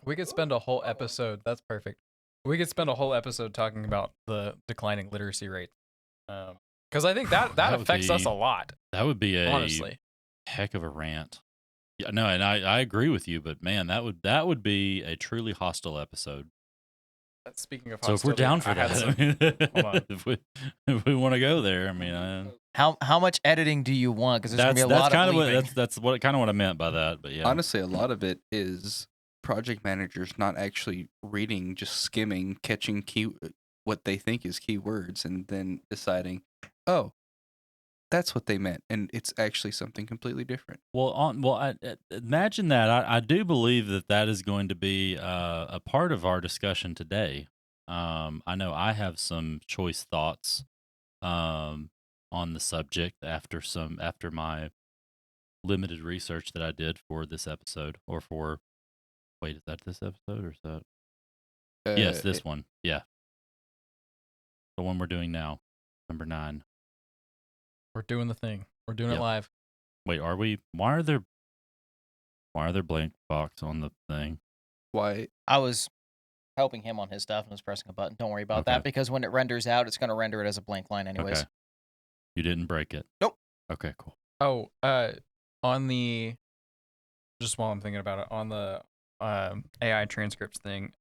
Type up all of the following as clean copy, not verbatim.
We could spend a whole episode. That's perfect. We could spend a whole episode talking about the declining literacy rate, because I think that That would affects us be- a lot. That would be a Honestly, heck of a rant. Yeah, no, and I agree with you, but man, that would be a truly hostile episode. speaking of So if we're hostility, down for I had that, hold on. if we want to go there, I mean, How much editing do you want? Because there's gonna be a that's lot kind of of what bleeping. that's what kind of what I meant by that. But yeah, Honestly, a lot of it is project managers not actually reading, just skimming, catching what they think is keywords, and then deciding, oh, that's what they meant, and it's actually something completely different. I imagine that. I do believe that is going to be a part of our discussion today. I know I have some choice thoughts on the subject after my limited research that I did for this episode, or for wait, is that this episode or is that yes, this one, yeah, the one we're doing now, number 9. We're doing the thing. We're doing it live. Wait, are we? Why are there blank box on the thing? Why? I was helping him on his stuff and was pressing a button. Don't worry about that, because when it renders out, it's going to render it as a blank line anyways. Okay. You didn't break it? Nope. Okay, cool. Oh, on the just while I'm thinking about it, on the AI transcripts thing,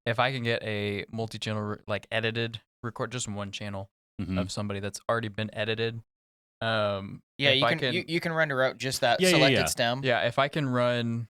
if I can get a multi-channel like edited record, just one channel of somebody that's already been edited. Yeah, you can render out just that selected stem. Yeah, if I can run,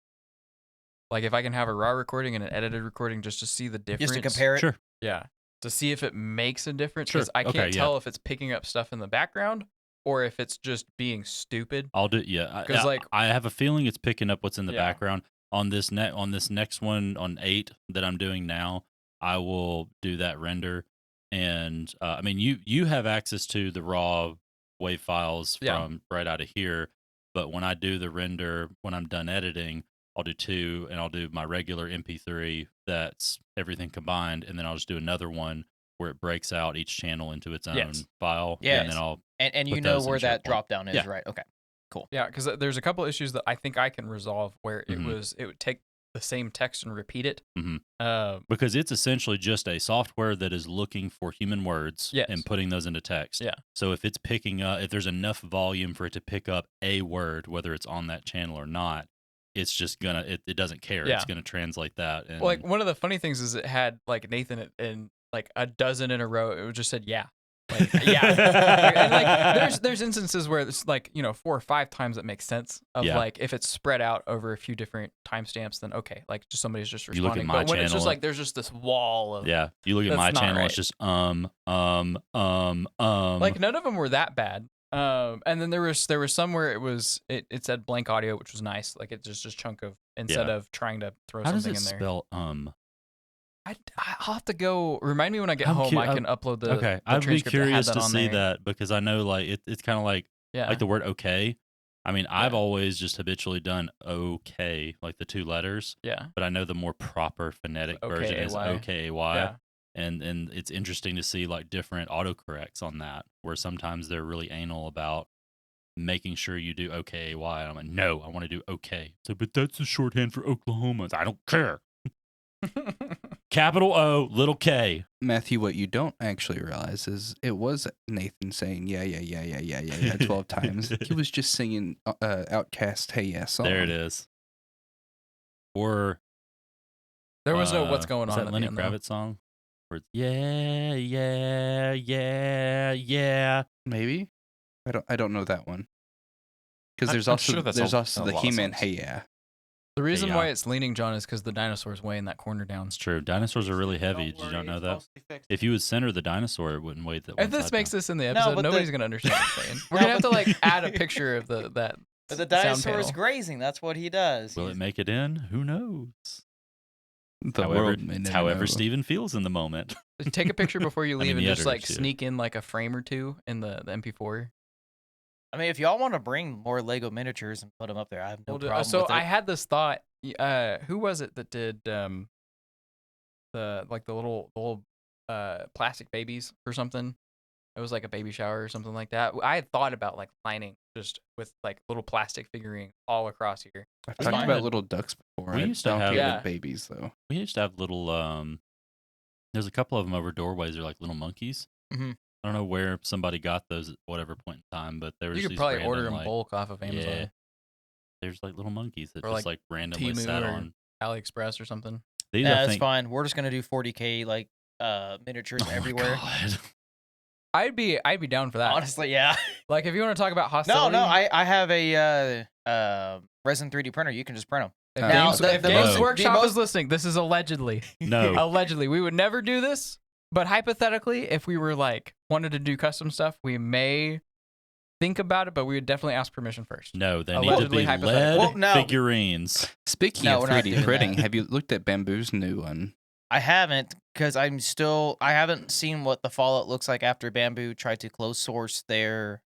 like if I can have a raw recording and an edited recording just to see the difference. Just to compare it? Sure. Yeah, to see if it makes a difference. Sure. Because I can't tell if it's picking up stuff in the background or if it's just being stupid. I'll do, yeah. Because like I have a feeling it's picking up what's in the background. On this next one, on 8 that I'm doing now, I will do that render. And I mean, you have access to the raw wave files from right out of here. But when I do the render, when I'm done editing, I'll do 2, and I'll do my regular MP3 that's everything combined, and then I'll just do another one where it breaks out each channel into its own file. Yeah, and then I'll and you know where that drop down is, right? Okay, cool. Yeah, because there's a couple issues that I think I can resolve where it would take the same text and repeat it. Because it's essentially just a software that is looking for human words and putting those into text. Yeah. So if it's picking up, if there's enough volume for it to pick up a word, whether it's on that channel or not, it's just gonna, it doesn't care. It's gonna translate that. And well, like one of the funny things is it had like Nathan in like a dozen in a row. It just said Like, and like there's instances where it's like 4 or 5 times that makes sense of like if it's spread out over a few different timestamps, then okay, like just somebody's just responding. You look at my but when channel, it's just like there's just this wall of you look at my channel, it's just like none of them were that bad. And then there was some where it said blank audio, which was nice. Like it's just a chunk of instead of trying to throw something in there. Spell I'll have to go. Remind me when I get home. I can upload the. Okay, the I'd be transcript curious that to had that on see there. that, because I know like it's kind of like the word okay. I mean, I've always just habitually done okay, like the 2 letters. Yeah. But I know the more proper phonetic version is OKAY. Yeah. And it's interesting to see like different autocorrects on that, where sometimes they're really anal about making sure you do OKAY. I'm like, no, I want to do okay. So, but that's the shorthand for Oklahoma. I don't care. Capital O, little K. Matthew, what you don't actually realize is it was Nathan saying yeah 12 times. He was just singing Outcast Hey Yeah song. There it is. Or there was no What's Going On. Is that Lenny Kravitz song? Where it's yeah. Maybe. I don't know that one. Because there's also the He-Man Hey Yeah. The reason why it's leaning, John, is because the dinosaur's way in that corner down. It's true. Dinosaurs are really heavy. Did you not know that? If you would center the dinosaur, it wouldn't weigh that. If this makes this in the episode, nobody's going to understand what I'm saying. We're going to have to like add a picture of that. But the dinosaur is grazing. That's what he does. Will it make it in? Who knows? It's however Steven feels in the moment. Take a picture before you leave and just like sneak in like a frame or 2 in the MP4. I mean, if y'all want to bring more Lego miniatures and put them up there, I have no problem with it. So I had this thought. Who was it that did the little plastic babies or something? It was like a baby shower or something like that. I had thought about like lining just with like little plastic figurines all across here. I've talked about little ducks before. before. We I used to don't have- deal Yeah. with babies though. We used to have little. There's a couple of them over doorways. They're like little monkeys. Mhm. I don't know where somebody got those at whatever point in time, but there was You could these probably random, order in like, bulk off of Amazon, Yeah, there's like little monkeys that Or, just like, randomly Temu sat or- on. AliExpress or something. These Yeah, I that's think. fine. We're just gonna do 40K like miniatures Oh my everywhere. God. I'd be down for that. Honestly, yeah. Like if you want to talk about No, hostility. no. I have a resin 3D printer. You can just print them. If Now, Games, the- if the Games most- Workshop the most- is listening, this is allegedly. No. Allegedly, we would never do this. But hypothetically, if we were like wanted to do custom stuff, we may think about it. But we would definitely ask permission first. No, they need to Allegedly, be hypothetically. lead Well, no. figurines. Speaking No, of we're not 3D doing printing, that. have you looked at Bamboo's new one? I haven't because I haven't seen what the fallout looks like after Bamboo tried to close source their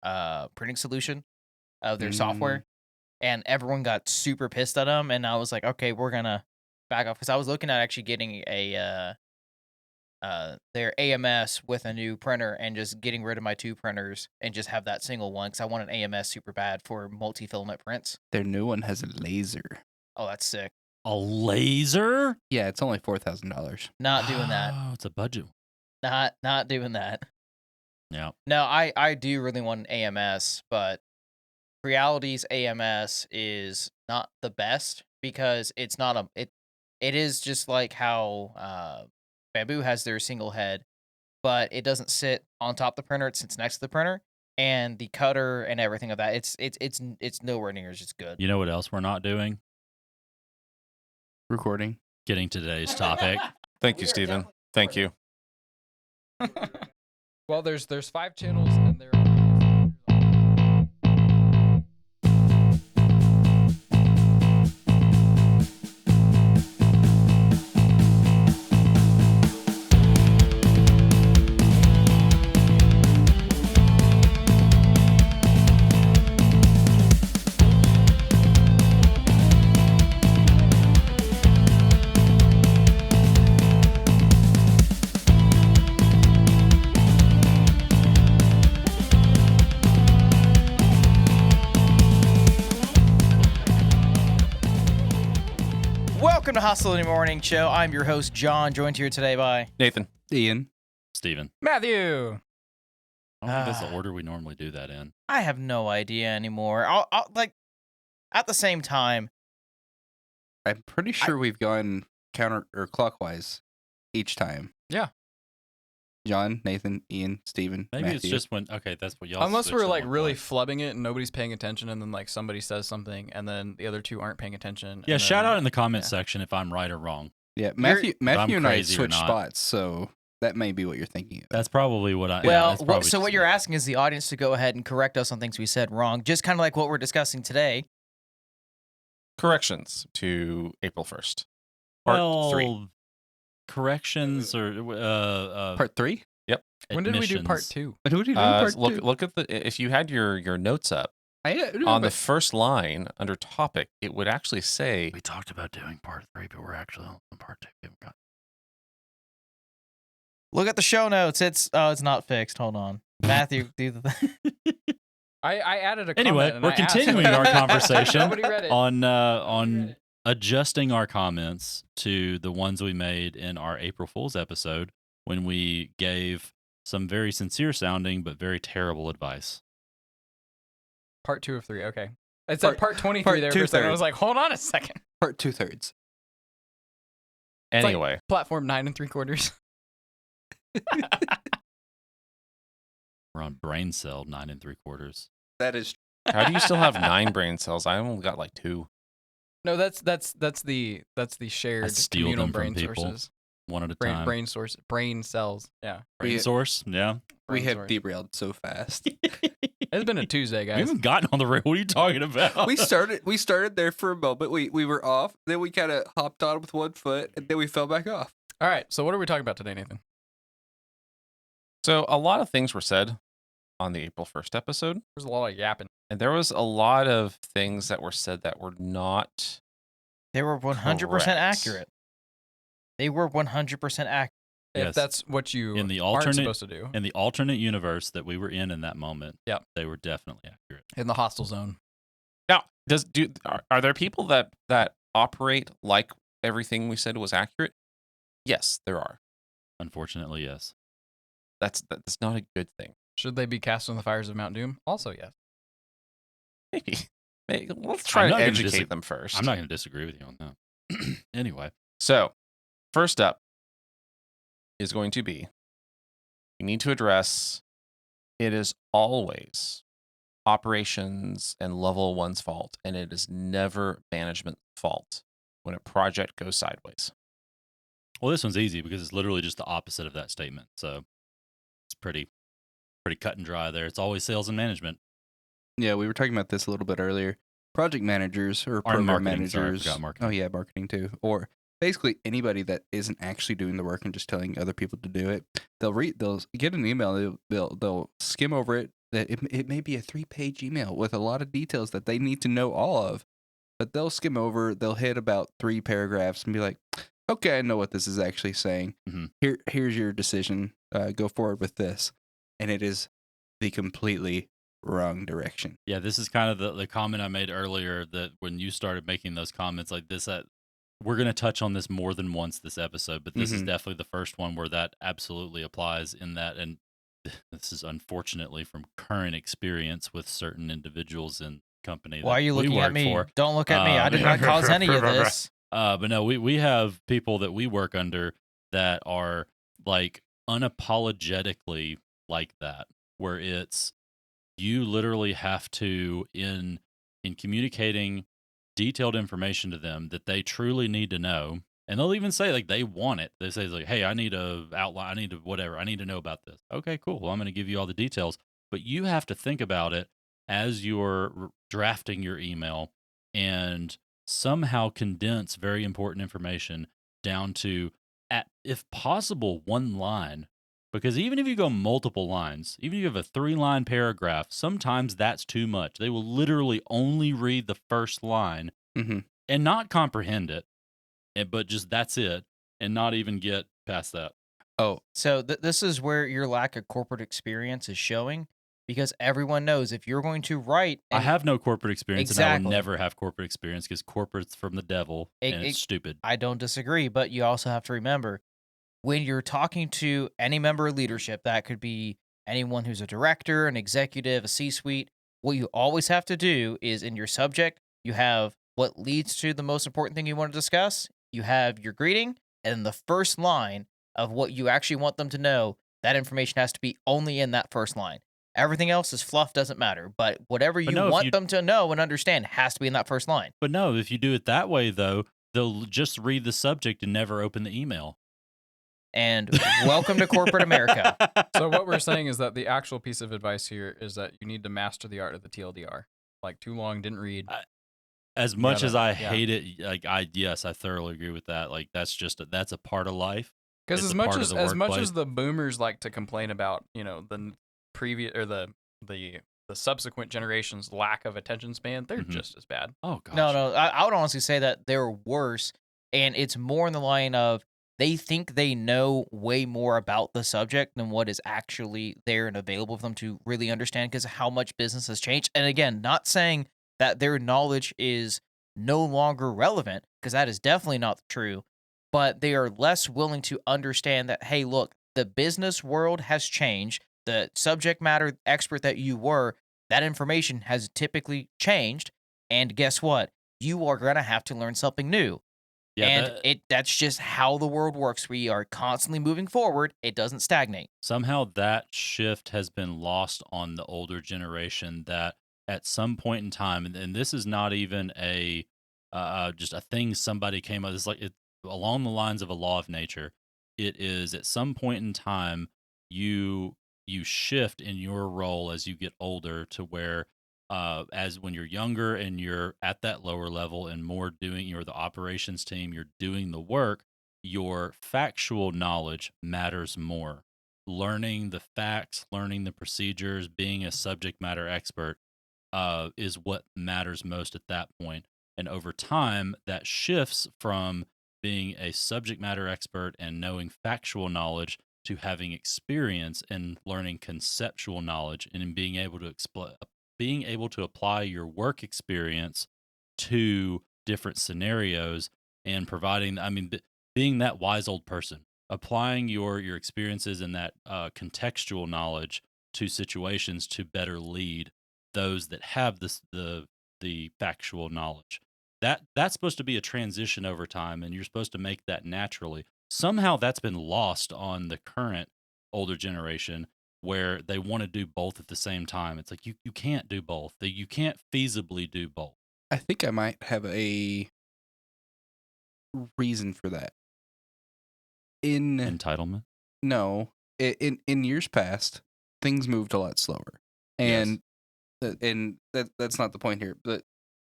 printing solution of their software, and everyone got super pissed at them. And I was like, okay, we're gonna back off because I was looking at actually getting a their AMS with a new printer and just getting rid of my 2 printers and just have that single one because I want an AMS super bad for multi-filament prints. Their new one has a laser. Oh, that's sick. A laser? Yeah, it's only $4,000. Not doing that. Oh, it's a budget. Not doing that. Yeah. No, I do really want an AMS, but Reality's AMS is not the best because it's not it is just like how Bamboo has their single head, but it doesn't sit on top of the printer, it sits next to the printer, and the cutter and everything of that, it's nowhere near as good. You know what else we're not doing? Recording. Getting to today's topic. Thank you, Stephen. Thank you. Well, there's 5 channels and there. Welcome to Hostility Morning Show. I'm your host, John, joined here today by... Nathan. Ian. Steven. Matthew. I don't think that's the order we normally do that in. I have no idea anymore. I'll like, at the same time, I'm pretty sure we've gone counter or clockwise each time. Yeah. John, Nathan, Ian, Steven, Maybe Matthew. it's just when, okay, that's what y'all Unless switched we're at like one really point. flubbing it and nobody's paying attention, and then like somebody says something, and then the other 2 aren't paying attention. Yeah, and shout then- out in the comment yeah. section if I'm right or wrong. Yeah, Matthew and I crazy or switched not. spots, so that may be what you're thinking of. That's probably what I. well, that's probably so what just you're me. asking is the audience to go ahead and correct us on things we said wrong, just kind of like what we're discussing today. Corrections to April 1st. Part Well, 3. corrections or Part 3? When did we do part admissions. 2? What did we do? Part Look 2? look at if you had your notes up No, on the but- first line under topic, it would actually say We talked about doing part 3, but we're actually on part 2. We haven't got- Look at the show notes. It's not fixed. Hold on, Matthew. Do the I added a Anyway, comment and we're I asked- continuing our conversation Nobody read it. on adjusting our comments to the ones we made in our April Fools episode when we gave some very sincere sounding but very terrible advice. Part 2 of 3. Okay. It said part 23 part there for a second. I 2/3. was like, hold on a second. Part 2/3. like- anyway. Platform 9 3/4. We're on brain cell 9 3/4. That is How do you still have 9 brain cells? I only got like 2. No, that's the shared steal communal them from brain people. sources. One at a Brain time. brain source brain cells. Yeah. Brain We- source. Yeah. we brain have source. derailed so fast. It's been a Tuesday, We guys. haven't gotten on the road. What are you talking about? we started there for a moment. We were off, then we kind of hopped on with one foot, and then we fell back off. All right. So what are we talking about today, Nathan? So a lot of things were said on the April 1st episode, There's a lot of yapping. and there was a lot of things that were said that were not they were 100% Correct. accurate. They were 100% accurate. If Yes. that's what you In the aren't alternate- supposed to do In the alternate universe that we were in that moment, Yep. they were definitely accurate. in the hostile zone. Now, are there people that operate like everything we said was accurate? Yes, there are. Unfortunately, yes. That's not a good thing. Should they be cast on the fires of Mount Doom? Also, yes. Maybe. Let's try I'm to not gonna educate them first. I'm not going to disagree with you on that. Anyway, So, first up is going to be you need to address it is always operations and level one's fault, and it is never management's fault when a project goes sideways. well, this one's easy because it's literally just the opposite of that statement. So it's pretty cut and dry there. It's always sales and management. Yeah, we were talking about this a little bit earlier. Project managers or program marketing, sorry, I managers. forgot marketing. Oh yeah, marketing too. Or basically anybody that isn't actually doing the work and just telling other people to do it. They'll get an email. They'll skim over it. That it may be a 3-page email with a lot of details that they need to know all of, but they'll skim over. They'll hit about 3 paragraphs and be like, "Okay, I know what this is actually saying. Mhm. Here's your decision. Go forward with this," and it is the completely wrong direction. Yeah, this is kind of the comment I made earlier that when you started making those comments like this, we're going to touch on this more than once this episode, but this is Mhm. definitely the first one where that absolutely applies in that. And this is unfortunately from current experience with certain individuals in company. Why that are you we looking at work me? for. Don't look at me. I did not cause any of this. But no, we have people that we work under that are like unapologetically like that, where it's you literally have to in communicating detailed information to them that they truly need to know, and they'll even say like they want it. They say like, "Hey, I need a outline. I need to whatever. I need to know about this." Okay, cool. Well, I'm going to give you all the details, but you have to think about it as you're drafting your email and somehow condense very important information down to, at if possible, one line. Because even if you go multiple lines, even if you have a 3-line paragraph, sometimes that's too much. They will literally only read the first line Mm-hmm. and not comprehend it, but just that's it, and not even get past that. Oh, So this is where your lack of corporate experience is showing, because everyone knows if you're going to write, I and have no corporate experience, and I Exactly. will never have corporate experience because corporate's from the devil, and it's It- stupid. I don't disagree, but you also have to remember when you're talking to any member of leadership, that could be anyone who's a director, an executive, a C-suite. What you always have to do is in your subject, you have what leads to the most important thing you want to discuss. You have your greeting, and the first line of what you actually want them to know, that information has to be only in that first line. Everything else is fluff, doesn't matter. But whatever But you no, if want you- them to know and understand has to be in that first line. But no, if you do it that way, though, they'll just read the subject and never open the email. And welcome to corporate America. So what we're saying is that the actual piece of advice here is that you need to master the art of the TLDR. Like too long, didn't read. As much as I yeah. hate it, like I thoroughly agree with that. Like that's that's a part of life. Because It's as a much part of as the as much workplace. as the boomers like to complain about, the previous or the subsequent generations' lack of attention span, they're Mhm. just as bad. Oh gosh. No, I would honestly say that they're worse, and it's more in the line of they think they know way more about the subject than what is actually there and available for them to really understand because of how much business has changed. And again, not saying that their knowledge is no longer relevant, because that is definitely not true, but they are less willing to understand that, hey, look, the business world has changed. The subject matter expert that you were, that information has typically changed. And guess what? You are going to have to learn something new. Yeah, And that's just how the world works. We are constantly moving forward. It doesn't stagnate. somehow that shift has been lost on the older generation that at some point in time, and this is not even a just a thing somebody came up. It's like along the lines of a law of nature. It is at some point in time you shift in your role as you get older to where as when you're younger and you're at that lower level and more doing you're the operations team, you're doing the work, your factual knowledge matters more. Learning the facts, learning the procedures, being a subject matter expert is what matters most at that point. And over time, that shifts from being a subject matter expert and knowing factual knowledge to having experience and learning conceptual knowledge and in being able to apply your work experience to different scenarios and providing, I mean, being that wise old person, applying your experiences and that contextual knowledge to situations to better lead those that have the factual knowledge. That's supposed to be a transition over time, and you're supposed to make that naturally. Somehow that's been lost on the current older generation, where they want to do both at the same time. It's like you can't do both. You can't feasibly do both. I think I might have a reason for that. Entitlement. No, in years past, things moved a lot slower, and that's not the point here. But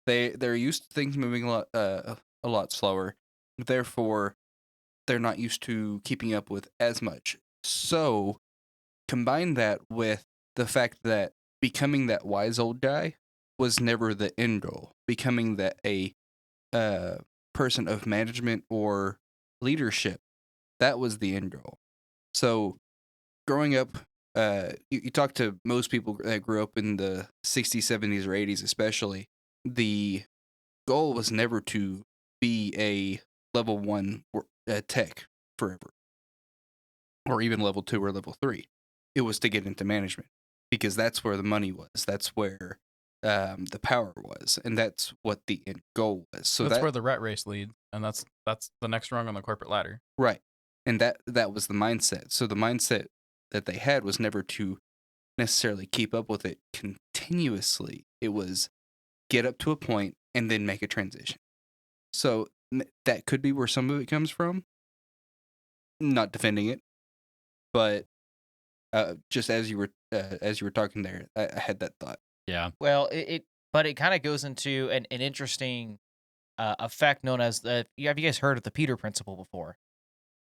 they're used to things moving a lot slower. Therefore, they're not used to keeping up with as much. So, combine that with the fact that becoming that wise old guy was never the end goal. Becoming that a person of management or leadership, that was the end goal. So, growing up, you talk to most people that grew up in the 60s, 70s, or 80s, especially, the goal was never to be a level 1 tech forever, or even level 2 or level 3. It was to get into management, because that's where the money was. That's where the power was, and that's what the end goal was. So that's where the rat race leads, and that's the next rung on the corporate ladder. Right. And that was the mindset. So the mindset that they had was never to necessarily keep up with it continuously. It was get up to a point and then make a transition. So that could be where some of it comes from. Not defending it, but just as you were talking there, I had that thought. Yeah. Well, but it kind of goes into an interesting effect known as have you guys heard of the Peter Principle before?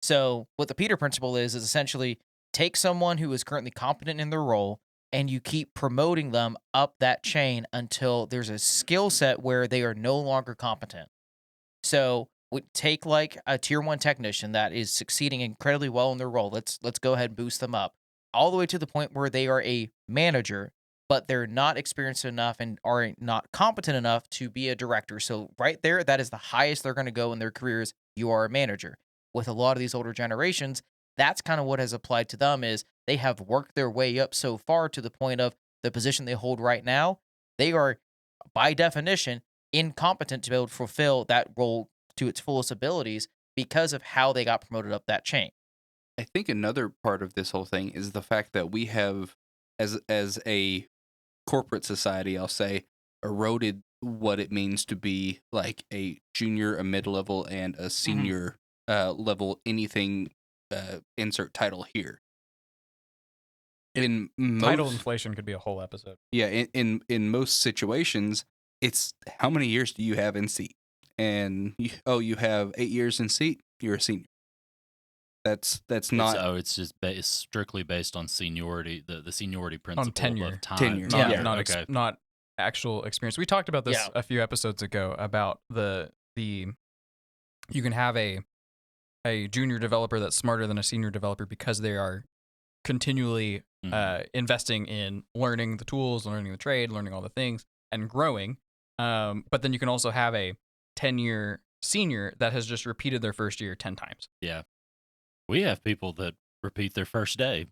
So what the Peter Principle is essentially take someone who is currently competent in their role and you keep promoting them up that chain until there's a skill set where they are no longer competent. So we take like a tier 1 technician that is succeeding incredibly well in their role. Let's go ahead and boost them up all the way to the point where they are a manager, but they're not experienced enough and are not competent enough to be a director. So right there, that is the highest they're going to go in their careers. You are a manager. With a lot of these older generations, that's kind of what has applied to them is they have worked their way up so far to the point of the position they hold right now. They are, by definition, incompetent to be able to fulfill that role to its fullest abilities because of how they got promoted up that chain. I think another part of this whole thing is the fact that we have, as a corporate society, I'll say, eroded what it means to be like a junior, a mid-level, and a senior level, anything, insert title here. In Title inflation could be a whole episode. Yeah, in most situations, it's how many years do you have in seat? And you have 8 years in seat, you're a senior. That's not. It's just strictly based on seniority, the seniority principle on tenure. of time. Tenure. Not actual experience. We talked about this a few episodes ago about the you can have a junior developer that's smarter than a senior developer because they are continually investing in learning the tools, learning the trade, learning all the things, and growing. But then you can also have a 10-year senior that has just repeated their first year 10 times. Yeah. We have people that repeat their first day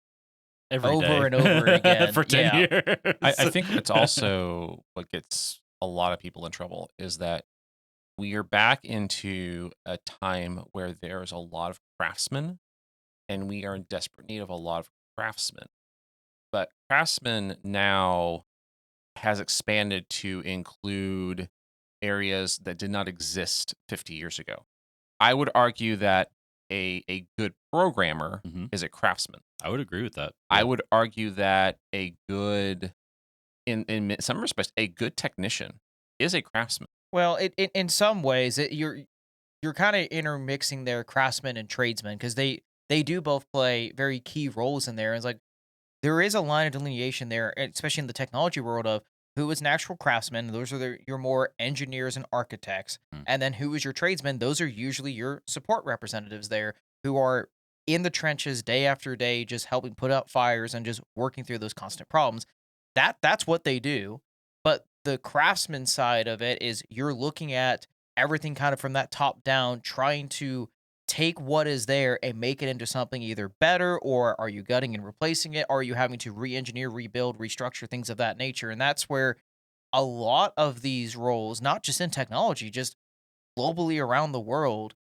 every over day. and over again for 10 years. I think it's also what gets a lot of people in trouble is that we are back into a time where there's a lot of craftsmen and we are in desperate need of a lot of craftsmen. But craftsmen now has expanded to include areas that did not exist 50 years ago. I would argue that a good programmer is a craftsman. I would agree with that. I would argue that a good, in some respects, a good technician is a craftsman. Well, in some ways, you're kind of intermixing their craftsmen and tradesmen because they do both play very key roles in there. It's like there is a line of delineation there, especially in the technology world, of who is an actual craftsman. Those are your more engineers and architects. And then who is your tradesman? Those are usually your support representatives there who are in the trenches day after day, just helping put out fires and just working through those constant problems. That's what they do. But the craftsman side of it is you're looking at everything kind of from that top down, trying to take what is there and make it into something either better, or are you gutting and replacing it? Or are you having to re-engineer, rebuild, restructure, things of that nature? And that's where a lot of these roles, not just in technology, just globally around the world,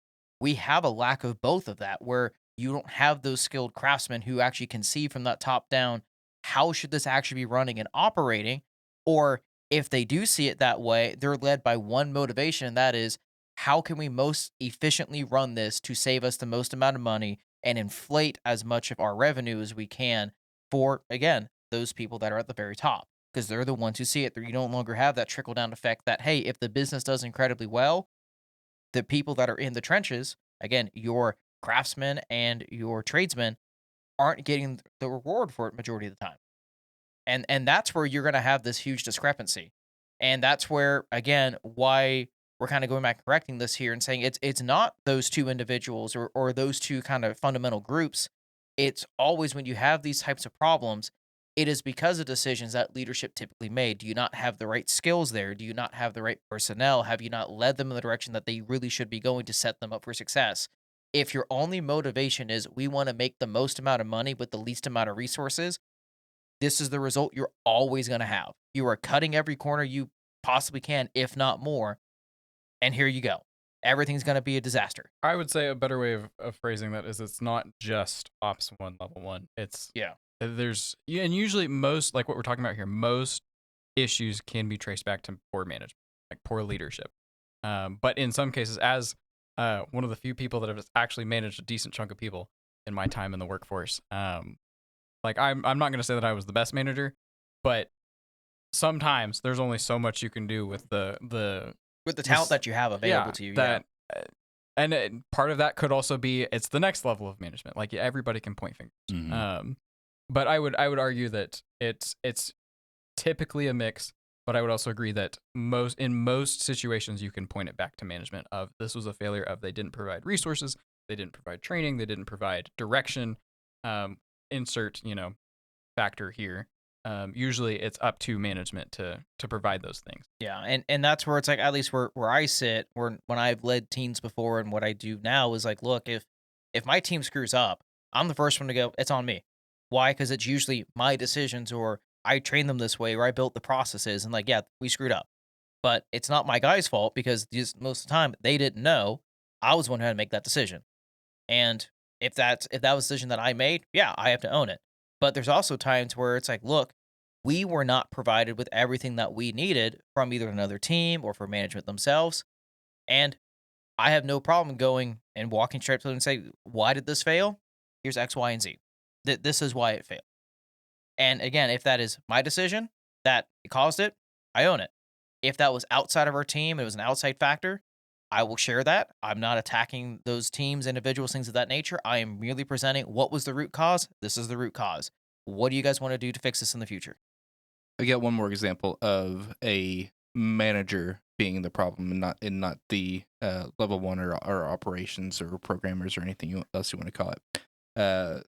we have a lack of both of that, where you don't have those skilled craftsmen who actually can see from that top down, how should this actually be running and operating? Or if they do see it that way, they're led by one motivation, and that is, how can we most efficiently run this to save us the most amount of money and inflate as much of our revenue as we can for, again, those people that are at the very top? Because they're the ones who see it. You no longer have that trickle down effect that, hey, if the business does incredibly well, the people that are in the trenches, again, your craftsmen and your tradesmen, aren't getting the reward for it majority of the time. And that's where you're going to have this huge discrepancy. And that's where, again, why we're kind of going back and correcting this here and saying it's not those two individuals or those two kind of fundamental groups. It's always when you have these types of problems, it is because of decisions that leadership typically made. Do you not have the right skills there? Do you not have the right personnel? Have you not led them in the direction that they really should be going to set them up for success? If your only motivation is we want to make the most amount of money with the least amount of resources, this is the result you're always going to have. You are cutting every corner you possibly can, if not more. And here you go. Everything's going to be a disaster. I would say a better way of phrasing that is it's not just Ops 1, Level 1. It's, there's, and usually most, like what we're talking about here, most issues can be traced back to poor management, like poor leadership. But in some cases, as one of the few people that have actually managed a decent chunk of people in my time in the workforce, like I'm not going to say that I was the best manager, but sometimes there's only so much you can do with the talent that you have available to you. And part of that could also be it's the next level of management. Like everybody can point fingers. Mm-hmm. But I would argue that it's typically a mix. But I would also agree that in most situations you can point it back to management of this was a failure of they didn't provide resources, they didn't provide training, they didn't provide direction. Insert factor here. Usually it's up to management to provide those things. Yeah, and that's where it's like, at least where I sit, when I've led teams before and what I do now is like, look, if my team screws up, I'm the first one to go, it's on me. Why? Because it's usually my decisions, or I trained them this way, or I built the processes, and like, yeah, we screwed up. But it's not my guy's fault because most of the time they didn't know. I was the one who had to make that decision. And if that was a decision that I made, yeah, I have to own it. But there's also times where it's like, look, we were not provided with everything that we needed from either another team or from management themselves. And I have no problem going and walking straight up to them and say, why did this fail? Here's X, Y, and Z. This is why it failed. And again, if that is my decision that caused it, I own it. If that was outside of our team, it was an outside factor, I will share that. I'm not attacking those teams, individuals, things of that nature. I am merely presenting what was the root cause. This is the root cause. What do you guys want to do to fix this in the future? I get one more example of a manager being the problem and not the level 1 or operations or programmers or anything else you want to call it. A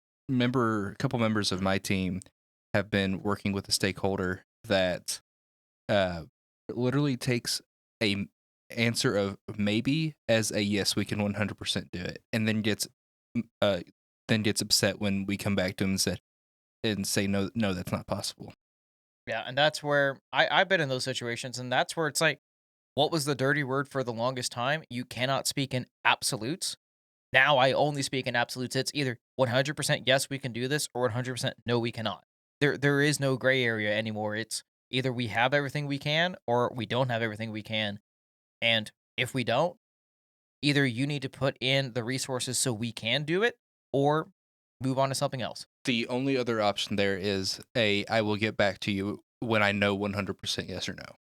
couple members of my team have been working with a stakeholder that literally takes a answer of maybe as a yes, we can 100% do it, and then gets upset when we come back to him and say no, that's not possible. Yeah, and that's where I've been in those situations, and that's where it's like, what was the dirty word for the longest time? You cannot speak in absolutes. Now I only speak in absolutes. It's either 100% yes, we can do this, or 100% no, we cannot. There is no gray area anymore. It's either we have everything we can, or we don't have everything we can. And if we don't, either you need to put in the resources so we can do it, or move on to something else. The only other option there is I will get back to you when I know 100% yes or no.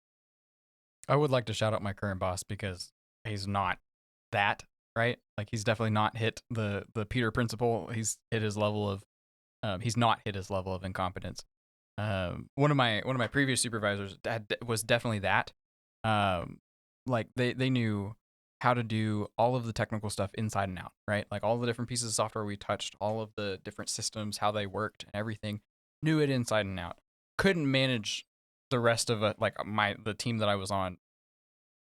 I would like to shout out my current boss because he's not that, right? Like he's definitely not hit the Peter principle. He's hit his level of he's not hit his level of incompetence. One of my previous supervisors was definitely that. Like they knew how to do all of the technical stuff inside and out, right? Like all the different pieces of software we touched, all of the different systems, how they worked and everything, knew it inside and out. Couldn't manage the rest of it, like the team that I was on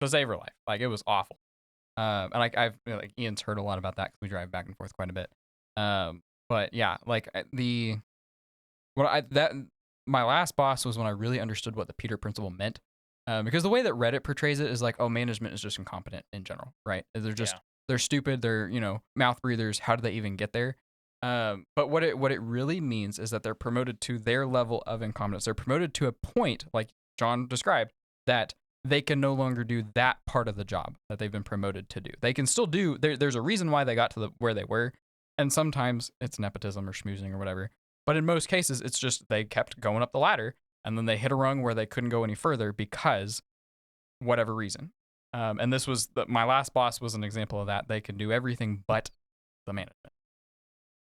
to save her life. Like it was awful. And I've like Ian's heard a lot about that because we drive back and forth quite a bit. But yeah, like my last boss was when I really understood what the Peter principle meant. Because the way that Reddit portrays it is like, oh, management is just incompetent in general, right? They're stupid. They're mouth breathers. How do they even get there? But what it really means is that they're promoted to their level of incompetence. They're promoted to a point, like John described, that they can no longer do that part of the job that they've been promoted to do. They can still do. There's a reason why they got to where they were, and sometimes it's nepotism or schmoozing or whatever. But in most cases, it's just they kept going up the ladder, and then they hit a rung where they couldn't go any further because whatever reason. And this was my last boss was an example of that. They could do everything but the management.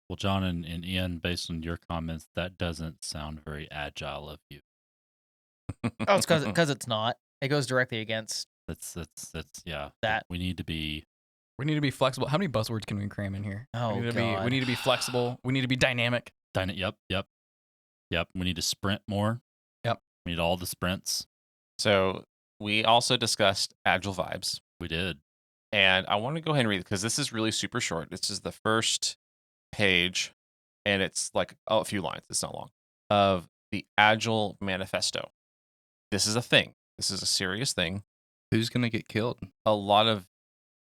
Well, John and Ian, based on your comments, that doesn't sound very agile of you. Oh, it's because it's not. It goes directly against. That's yeah. That. We need to be flexible. How many buzzwords can we cram in here? Oh, we need to be flexible. We need to be dynamic. Yep. We need to sprint more. Yep. We need all the sprints. So we also discussed Agile vibes. We did. And I want to go ahead and read it because this is really super short. This is the first page, and it's like a few lines. It's not long. Of the Agile Manifesto. This is a thing. This is a serious thing. Who's going to get killed? A lot of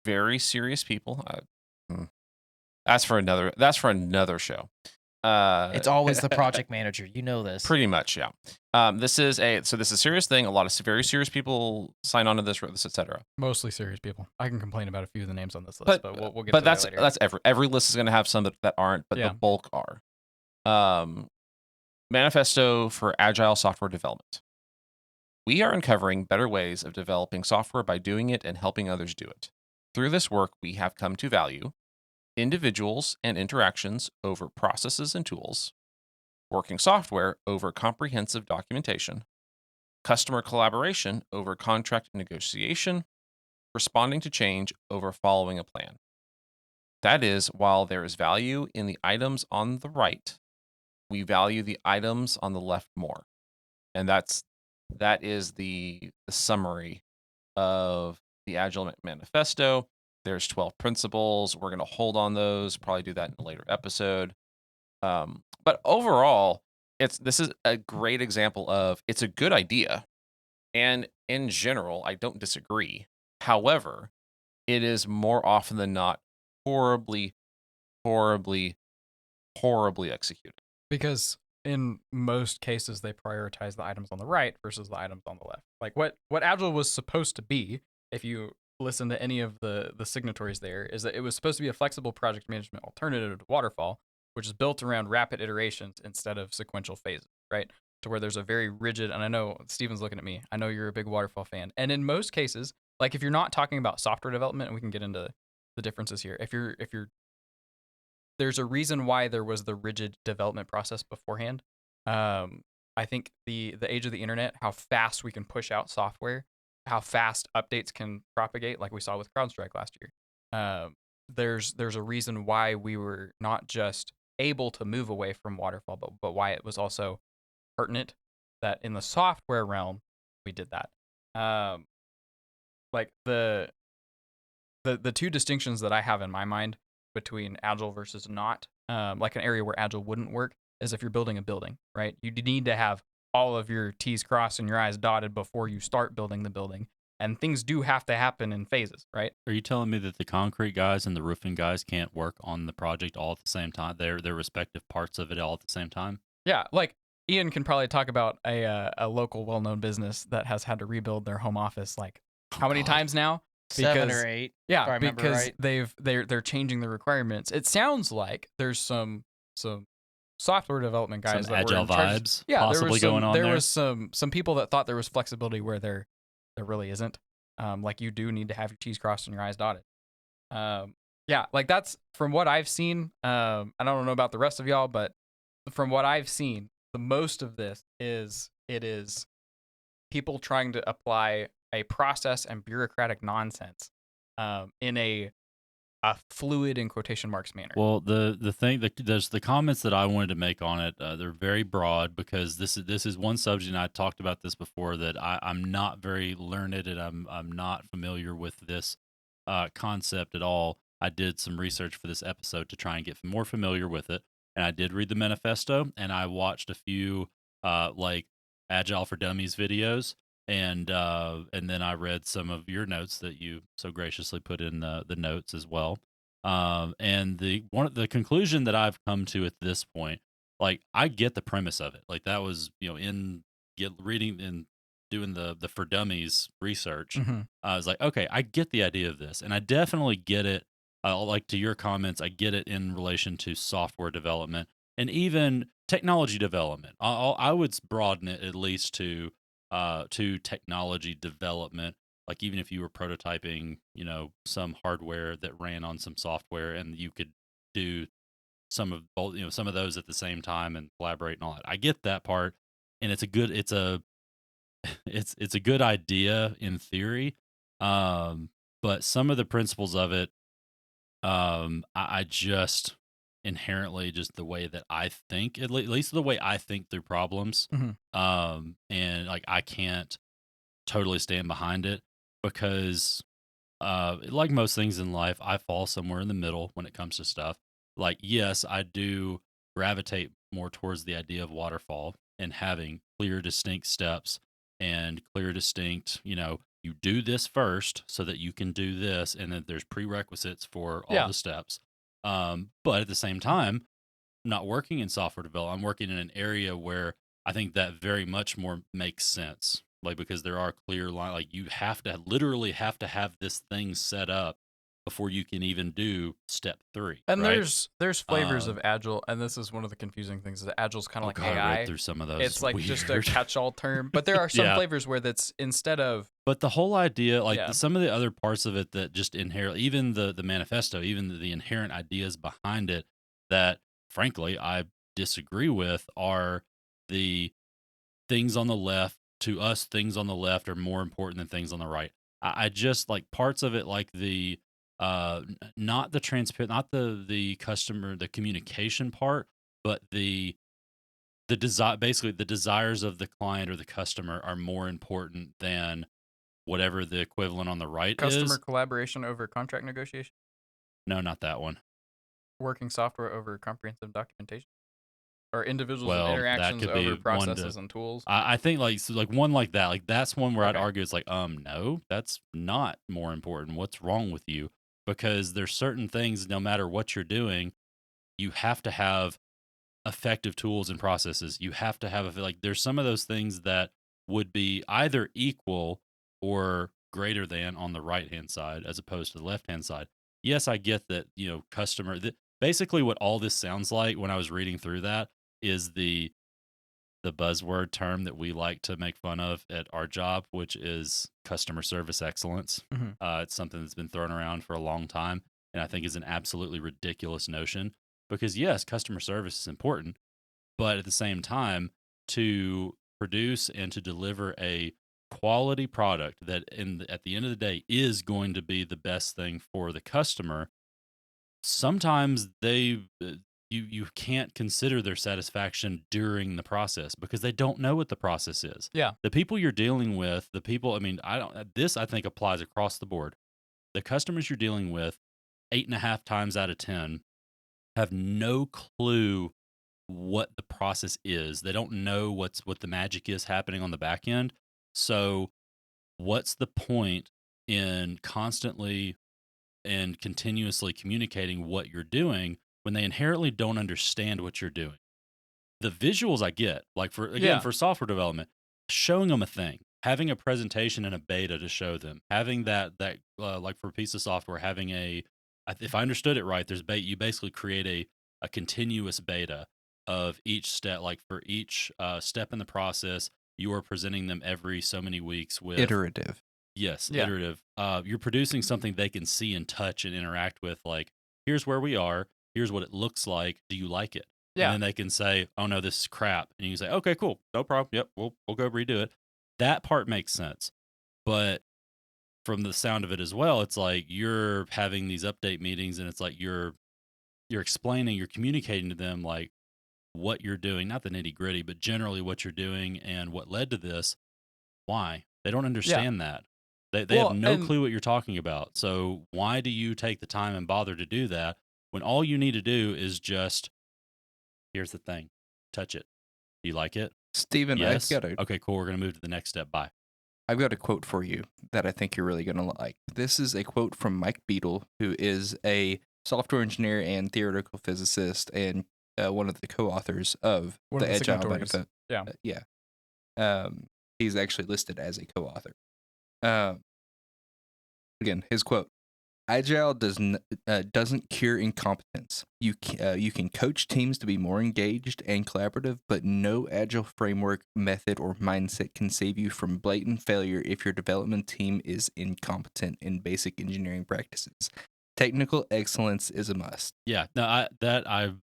very serious people. That's for another show. It's always the project manager. You know this. Pretty much, yeah. This is a serious thing. A lot of very serious people sign on to this, etc. Mostly serious people. I can complain about a few of the names on this list, but we'll get. But to that's that later. every list is going to have some that aren't, but the bulk are. Manifesto for Agile Software Development. We are uncovering better ways of developing software by doing it and helping others do it. Through this work, we have come to value individuals and interactions over processes and tools, working software over comprehensive documentation, customer collaboration over contract negotiation, responding to change over following a plan. That is, while there is value in the items on the right, we value the items on the left more. And that is the summary of the Agile Manifesto. There's 12 principles. We're going to hold on those, probably do that in a later episode. But overall, this is a great example of it's a good idea. And in general, I don't disagree. However, it is more often than not horribly, horribly, horribly executed. Because in most cases, they prioritize the items on the right versus the items on the left. Like what Agile was supposed to be, if you listen to any of the signatories there, is that it was supposed to be a flexible project management alternative to waterfall, which is built around rapid iterations instead of sequential phases, right? To where there's a very rigid, and I know Steven's looking at me, I know you're a big waterfall fan. And in most cases, like if you're not talking about software development, and we can get into the differences here, if you're there's a reason why there was the rigid development process beforehand. I think the age of the internet, how fast we can push out software, how fast updates can propagate, like we saw with CrowdStrike last year. There's a reason why we were not just able to move away from waterfall, but why it was also pertinent that in the software realm we did that. Like the two distinctions that I have in my mind between Agile versus not, like an area where Agile wouldn't work, is if you're building a building, right? You need to have all of your T's crossed and your I's dotted before you start building the building. And things do have to happen in phases, right? Are you telling me that the concrete guys and the roofing guys can't work on the project all at the same time? Their respective parts of it all at the same time? Yeah, like Ian can probably talk about a local well-known business that has had to rebuild their home office how many times now? 7 or 8. Yeah, because right. they're changing the requirements. It sounds like there's some software development guys some that agile were in charge. vibes possibly going on there. There was some people that thought there was flexibility where there really isn't. Like you do need to have your T's crossed and your I's dotted. Yeah, like that's from what I've seen. I don't know about the rest of y'all, but from what I've seen, the most of this is people trying to apply a process and bureaucratic nonsense in a fluid, in quotation marks, manner. Well, the thing that there's the comments that I wanted to make on it. They're very broad because this is one subject, and I talked about this before, that I'm not very learned and I'm not familiar with this concept at all. I did some research for this episode to try and get more familiar with it, and I did read the manifesto, and I watched a few like Agile for Dummies videos, and then I read some of your notes that you so graciously put in the notes as well. And the conclusion that I've come to at this point, like I get the premise of it. Like that was in reading and doing the for dummies research. I was like, okay, I get the idea of this, and I definitely get it. Like to your comments, I get it in relation to software development and even technology development. I would broaden it at least to technology development. Like even if you were prototyping, some hardware that ran on some software, and you could do some of both, some of those at the same time and collaborate and all that. I get that part, and it's a good idea in theory, but some of the principles of it, I just inherently just the way that I think, at least the way I think through problems, and like I can't totally stand behind it because, like most things in life, I fall somewhere in the middle when it comes to stuff. Like, yes, I do gravitate more towards the idea of waterfall and having clear, distinct steps and clear, distinct, you do this first so that you can do this, and then there's prerequisites for all the steps. But at the same time, not working in software development, I'm working in an area where I think that very much more makes sense. Like because there are clear lines, like you literally have to have this thing set up before you can even do step 3. And right? there's flavors of Agile, and this is one of the confusing things. Is that Agile's kind of like God, AI. I read through some of those. It's like weird. just a catch-all term, but there are some flavors where that's instead of. But the whole idea, like some of the other parts of it that just inherent, even the manifesto, even the inherent ideas behind it that, frankly, I disagree with are the things on the left. To us, things on the left are more important than things on the right. I just like parts of it, like the not the transparent, not the customer, the communication part, but the desire, basically the desires of the client or the customer are more important than whatever the equivalent on the right Customer is. collaboration over contract negotiation. No, not that one. Working software over comprehensive documentation. Or individuals Well, and that interactions could over be processes and tools. I think like one like that, like that's one where I'd Okay. argue it's like, no, that's not more important. What's wrong with you? Because there's certain things, no matter what you're doing, you have to have effective tools and processes. You have to have like there's some of those things that would be either equal or greater than on the right hand side as opposed to the left hand side. Yes, I get that, customer basically what all this sounds like when I was reading through that is the buzzword term that we like to make fun of at our job, which is customer service excellence. It's something that's been thrown around for a long time, and I think is an absolutely ridiculous notion because, yes, customer service is important, but at the same time, to produce and to deliver a quality product that at the end of the day is going to be the best thing for the customer, sometimes you can't consider their satisfaction during the process because they don't know what the process is. Yeah. The people you're dealing with, I mean, I think applies across the board. The customers you're dealing with, 8.5 times out of 10, have no clue what the process is. They don't know what the magic is happening on the back end. So what's the point in constantly and continuously communicating what you're doing when they inherently don't understand what you're doing? The visuals I get, like for software development, showing them a thing, having a presentation and a beta to show them, having that like for a piece of software, having if I understood it right, you basically create a continuous beta of each step, like for each step in the process, you are presenting them every so many weeks with Iterative. Yes, Yeah. iterative. You're producing something they can see and touch and interact with. Like, here's where we are. Here's what it looks like. Do you like it? Yeah. And then they can say, "Oh no, this is crap." And you can say, "Okay, cool, no problem. Yep, we'll go redo it." That part makes sense. But from the sound of it as well, it's like you're having these update meetings, and it's like you're explaining, you're communicating to them like what you're doing, not the nitty gritty, but generally what you're doing and what led to this. Why? They don't understand that. They Well, have no and- clue what you're talking about. So why do you take the time and bother to do that when all you need to do is just, here's the thing, touch it. Do you like it? Steven, Yes. I've got a Okay, cool. We're going to move to the next step. Bye. I've got a quote for you that I think you're really going to like. This is a quote from Mike Beadle, who is a software engineer and theoretical physicist and one of the co-authors of One the of the Agile signatories. Manifesto. Yeah. Yeah. He's actually listed as a co-author. Again, his quote: "Agile doesn't cure incompetence. You can coach teams to be more engaged and collaborative, but no agile framework, method, or mindset can save you from blatant failure if your development team is incompetent in basic engineering practices. Technical excellence is a must." Yeah, no,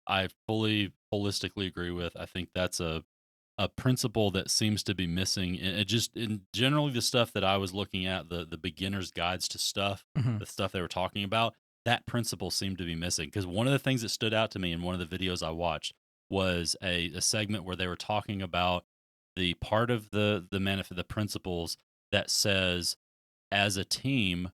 I fully holistically agree with. I think that's a principle that seems to be missing. It just in generally the stuff that I was looking at, the beginner's guides to stuff, Mhm. the stuff they were talking about, that principle seemed to be missing. Because one of the things that stood out to me in one of the videos I watched was a segment where they were talking about the part of the principles that says, as a team,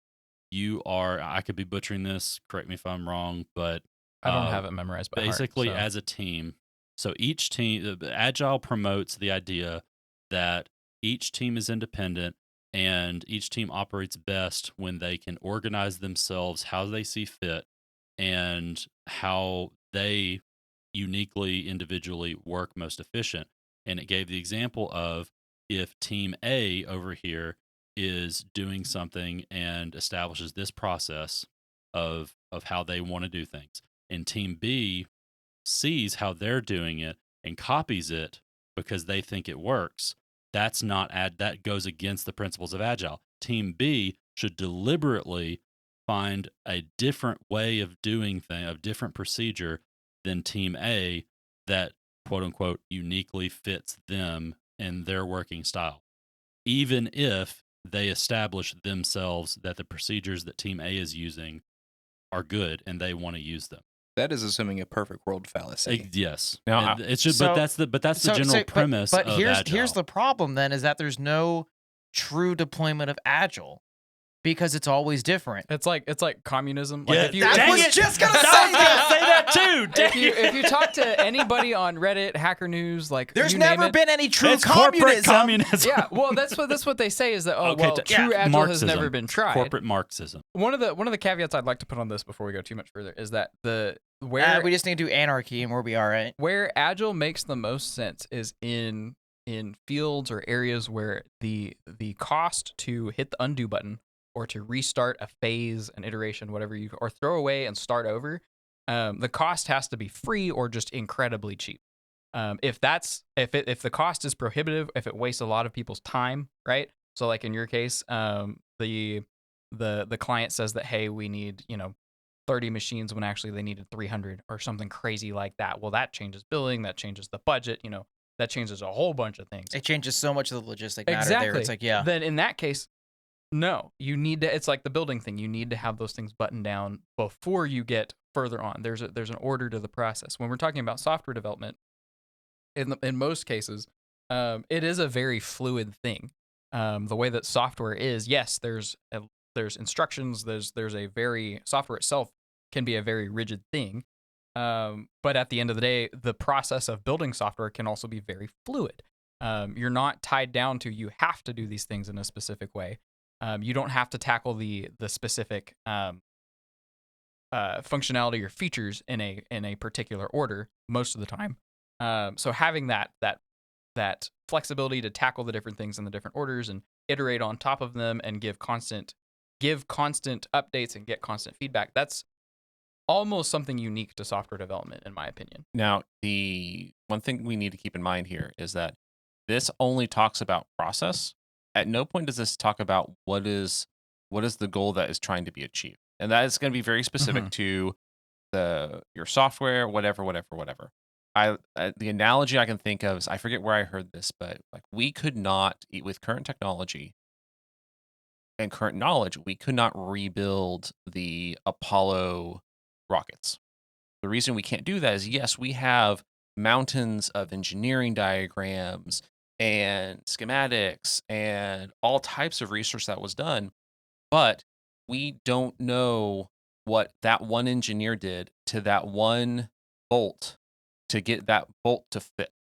you are. I could be butchering this. Correct me if I'm wrong, but I don't have it memorized by basically heart. So. as a team. So each team, Agile promotes the idea that each team is independent and each team operates best when they can organize themselves how they see fit and how they uniquely, individually work most efficient. And it gave the example of if team A over here is doing something and establishes this process of how they want to do things, and team B sees how they're doing it and copies it because they think it works, that's not that goes against the principles of Agile. Team B should deliberately find a different way of doing a different procedure than team A that quote unquote uniquely fits them and their working style, even if they establish themselves that the procedures that team A is using are good and they want to use them. That is assuming a perfect world fallacy. Yes. Now, And it's just, so- but that's the general premise But of here's Agile. the problem then is that there's no true deployment of Agile because it's always different. It's like communism. Like Yeah, if you I dang was it! just gonna I say was gonna say that too. if Dang you it. if you talk to anybody on Reddit, Hacker News, like There's you name never it, been any true It's corporate communism. yeah, well, that's what they say is that Okay, true Agile Marxism. has never been tried. Corporate Marxism. One of the caveats I'd like to put on this before we go too much further is that where we just need to do anarchy and we'll be all right. where Agile makes the most sense is in fields or areas where the cost to hit the undo button or to restart a phase, an iteration, whatever or throw away and start over, the cost has to be free or just incredibly cheap. If the cost is prohibitive, if it wastes a lot of people's time, right? So like in your case, the client says that, hey, we need 30 machines when actually they needed 300 or something crazy like that. Well, that changes billing, that changes the budget, that changes a whole bunch of things. It changes so much of the logistic matter Exactly. there. It's like, yeah. Then in that case, no, you need to. It's like the building thing. You need to have those things buttoned down before you get further on. There's an order to the process. When we're talking about software development, in most cases, it is a very fluid thing. The way that software is, yes, there's instructions. There's a very software itself can be a very rigid thing. But at the end of the day, the process of building software can also be very fluid. You're not tied down to you have to do these things in a specific way. You don't have to tackle the specific functionality or features in a particular order most of the time. So having that flexibility to tackle the different things in the different orders and iterate on top of them and give constant updates and get constant feedback, that's almost something unique to software development, in my opinion. Now, the one thing we need to keep in mind here is that this only talks about process. At no point does this talk about what is the goal that is trying to be achieved. And that is going to be very specific to your software, whatever. The analogy I can think of is, I forget where I heard this, but like we could not, with current technology and current knowledge, we could not rebuild the Apollo rockets. The reason we can't do that is, yes, we have mountains of engineering diagrams and schematics and all types of research that was done, but we don't know what that one engineer did to that one bolt to get that bolt to fit,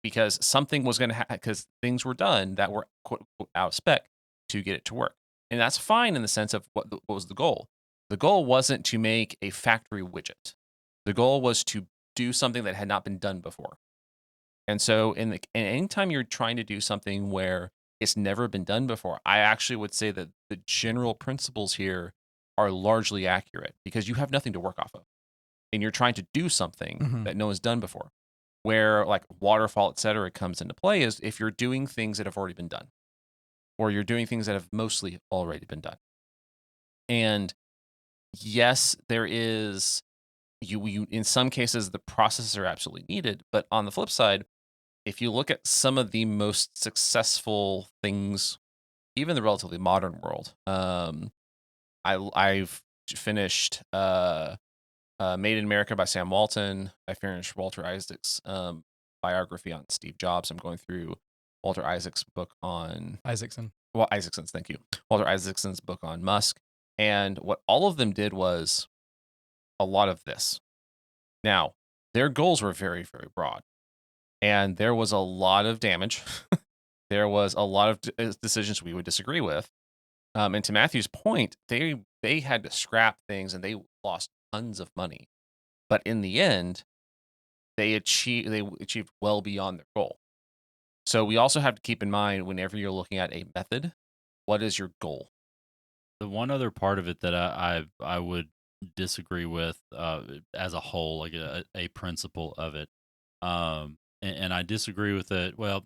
because something was going to because things were done that were quote unquote out of spec to get it to work. And that's fine in the sense of what was the goal. The goal wasn't to make a factory widget. The goal was to do something that had not been done before. And so and anytime you're trying to do something where it's never been done before, I actually would say that the general principles here are largely accurate because you have nothing to work off of. And you're trying to do something that no one's done before. Where like waterfall, et cetera, comes into play is if you're doing things that have already been done, or you're doing things that have mostly already been done. And yes, there is you in some cases the processes are absolutely needed, but on the flip side, if you look at some of the most successful things, even the relatively modern world, I've finished Made in America by Sam Walton. I finished Walter Isaac's biography on Steve Jobs. I'm going through Walter Isaac's book on Isaacson's, thank you. Walter Isaacson's book on Musk. And what all of them did was a lot of this. Now, their goals were very, very broad. And there was a lot of damage. There was a lot of decisions we would disagree with. And to Matthew's point, they had to scrap things and they lost tons of money. But in the end, they achieved well beyond their goal. So we also have to keep in mind whenever you're looking at a method, what is your goal? The one other part of it that I would disagree with as a whole, like a principle of it, and I disagree with it. Well,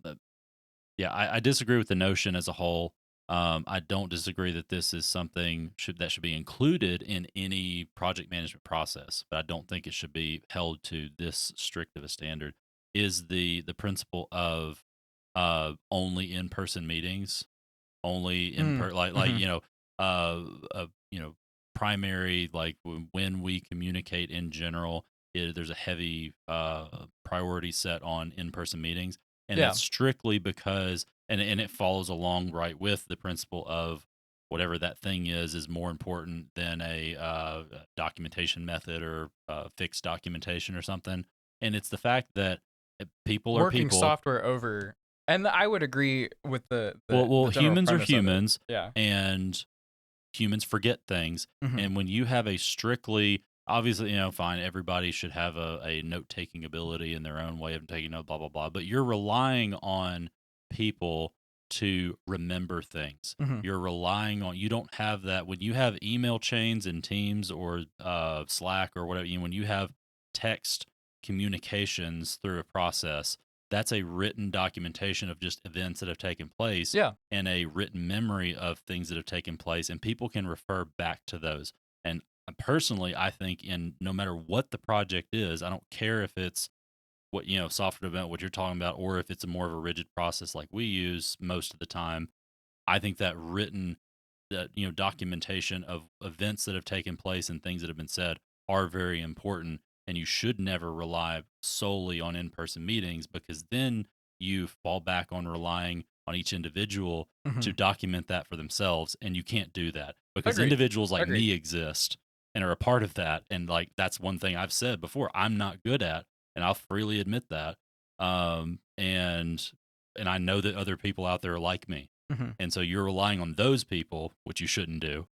yeah, I disagree with the notion as a whole. I don't disagree that this is something that should be included in any project management process, but I don't think it should be held to this strict of a standard. Is the principle of only in person meetings, only in like primary, like when we communicate in general, there's a heavy priority set on in person meetings, and that's strictly because and it follows along right with the principle of whatever that thing is more important than a documentation method or fixed documentation or something. And it's the fact that people are working people. software over, and I would agree with the well, the general humans are premise of it. humans, Yeah. and humans forget things. And when you have a strictly, obviously, fine, everybody should have a note-taking ability in their own way of taking note, blah, blah, blah. But you're relying on people to remember things. You're relying on, you don't have that. When you have email chains in Teams or Slack or whatever, when you have text communications through a process, that's a written documentation of just events that have taken place and a written memory of things that have taken place, and people can refer back to those. And personally, I think no matter what the project is, I don't care if it's what, software development, what you're talking about, or if it's a more of a rigid process like we use most of the time. I think that written, documentation of events that have taken place and things that have been said are very important. And you should never rely solely on in-person meetings, because then you fall back on relying on each individual to document that for themselves. And you can't do that because individuals like me exist and are a part of that. And like, that's one thing I've said before, I'm not good at, and I'll freely admit that. And I know that other people out there are like me. And so you're relying on those people, which you shouldn't do.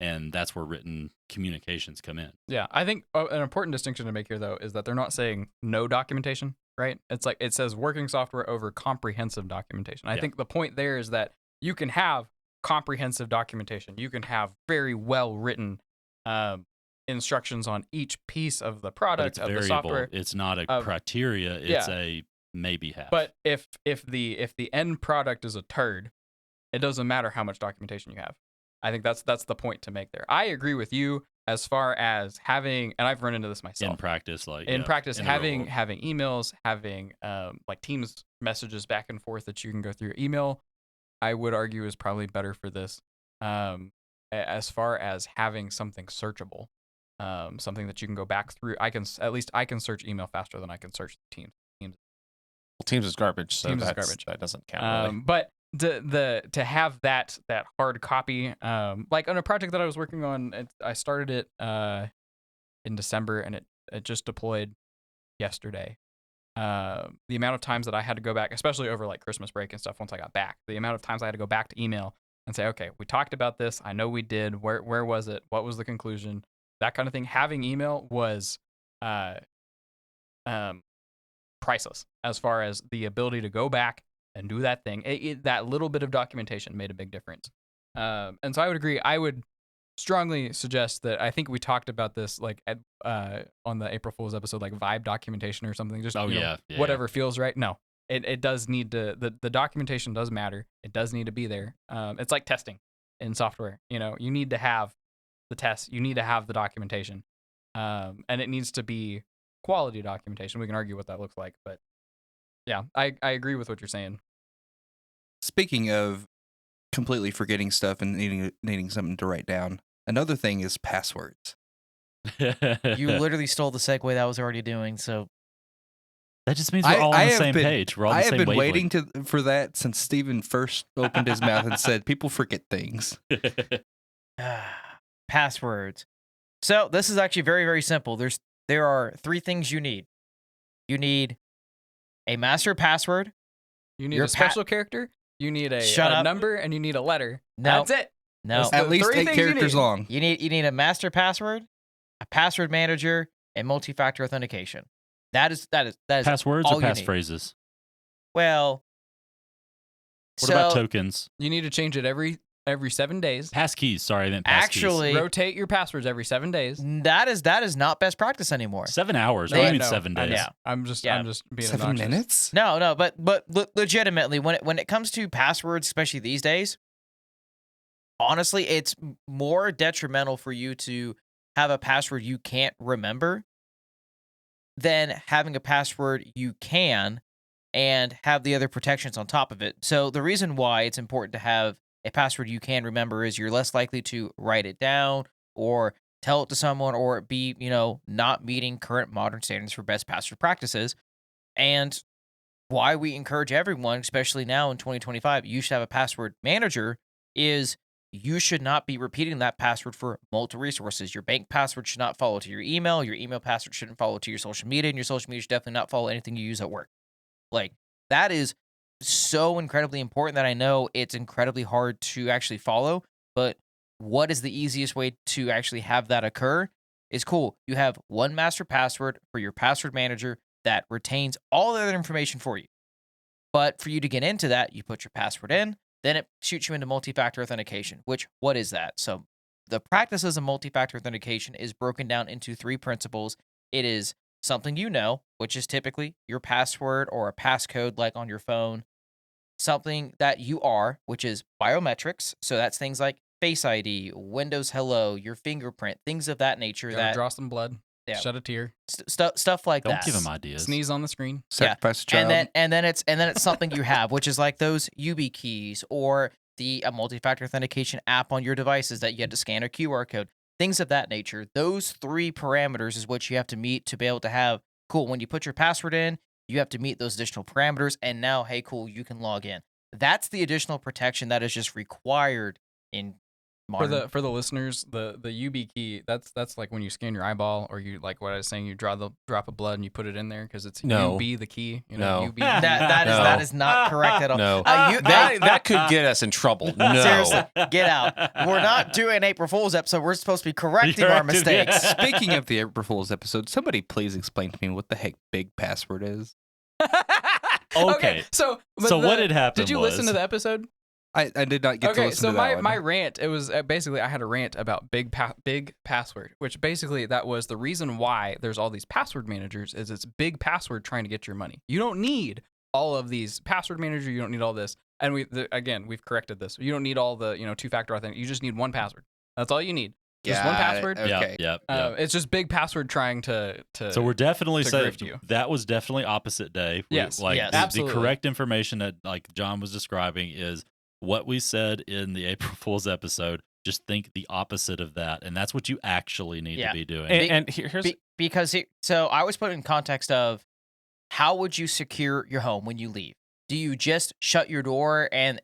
And that's where written communications come in. Yeah, I think an important distinction to make here, though, is that they're not saying no documentation, right? It's like it says working software over comprehensive documentation. I think the point there is that you can have comprehensive documentation. You can have very well written instructions on each piece of the product, of the software. It's not a criteria. It's a maybe have. But if the end product is a turd, it doesn't matter how much documentation you have. I think that's the point to make there. I agree with you as far as having, and I've run into this myself in practice, having emails, having like Teams messages back and forth that you can go through email. I would argue is probably better for this. As far as having something searchable, something that you can go back through. I can search email faster than I can search Teams. Well, Teams is garbage, so Teams is that's, garbage. that doesn't count. Really. But to have that hard copy, like on a project that I was working on, I started it in December, and it just deployed yesterday. The amount of times that I had to go back, especially over like Christmas break and stuff, once I got back, the amount of times I had to go back to email and say, okay, we talked about this. I know we did. Where was it? What was the conclusion? That kind of thing. Having email was priceless as far as the ability to go back and do that thing. That little bit of documentation made a big difference. And so I would agree. I would strongly suggest that, I think we talked about this like on the April Fools episode, like vibe documentation or something. Just whatever feels right. No, it does need to, the documentation does matter. It does need to be there. It's like testing in software. You need to have the tests. You need to have the documentation. And it needs to be quality documentation. We can argue what that looks like, but yeah, I agree with what you're saying. Speaking of completely forgetting stuff and needing something to write down, another thing is passwords. You literally stole the segue that I was already doing, so that just means we're all on the same page. We're all on the same I have been wavelength. waiting for that since Steven first opened his mouth and said people forget things. Passwords. So this is actually very, very simple. There are 3 things you need. You need a master password. You need a special character. You need a number, and you need a letter. No. That's it. No. At least 8 characters long. You need a master password, a password manager, and multi-factor authentication. That is passwords all or passphrases. Well, what about tokens? You need to change it every 7 days. Passkeys. Sorry, I meant passkeys. Actually, rotate your passwords every 7 days. That is not best practice anymore. 7 hours. What do you mean 7 days? Yeah. I'm just being 7 obnoxious. minutes? No, but legitimately, when it comes to passwords, especially these days, honestly, it's more detrimental for you to have a password you can't remember than having a password you can and have the other protections on top of it. So the reason why it's important to have a password you can remember is you're less likely to write it down or tell it to someone or be, not meeting current modern standards for best password practices. And why we encourage everyone, especially now in 2025, you should have a password manager is you should not be repeating that password for multiple resources. Your bank password should not follow to your email password shouldn't follow to your social media, and your social media should definitely not follow anything you use at work. Like, that is so incredibly important that I know it's incredibly hard to actually follow, but what is the easiest way to actually have that occur is cool. You have one master password for your password manager that retains all the other information for you. But for you to get into that, you put your password in, then it shoots you into multi-factor authentication, what is that? So the practices of multi-factor authentication is broken down into 3 principles. It is something which is typically your password or a passcode like on your phone. Something that you are, which is biometrics. So that's things like Face ID, Windows Hello, your fingerprint, things of that nature. Gotta draw some blood. Yeah. Shed a tear. Stuff like Don't that. give them ideas. Sneeze on the screen. Sacrifice a child. And then it's something you have, which is like those UB keys or a multi-factor authentication app on your devices that you had to scan a QR code. Things of that nature. Those 3 parameters is what you have to meet to be able to have, cool, when you put your password in, you have to meet those additional parameters, and now, hey, cool, you can log in. That's the additional protection that is just required in modern. For the listeners, the UB key, that's like when you scan your eyeball, or you, like what I was saying, you draw the drop of blood and you put it in there because it's UB the key. No. UB. That is not correct at all. No. That could get us in trouble. No. Seriously, get out. We're not doing April Fool's episode. We're supposed to be correcting our mistakes. Speaking of the April Fools episode, somebody please explain to me what the heck big password is. Okay. So what had happened? Did you listen to the episode? I did not get to listen to that one. my rant, it was basically I had a rant about big password, which basically that was the reason why there's all these password managers is it's big password trying to get your money. You don't need all of these password managers. You don't need all this. And we've corrected this. You don't need all the 2-factor authentication. You just need one password. That's all you need. Just one password. Okay. Yeah. It's just big password trying to. So we're definitely saying you. that was definitely opposite day. Yes. The correct information that like John was describing is what we said in the April Fool's episode. Just think the opposite of that, and that's what you actually need to be doing. And here's because so I was put in context of how would you secure your home when you leave? Do you just shut your door and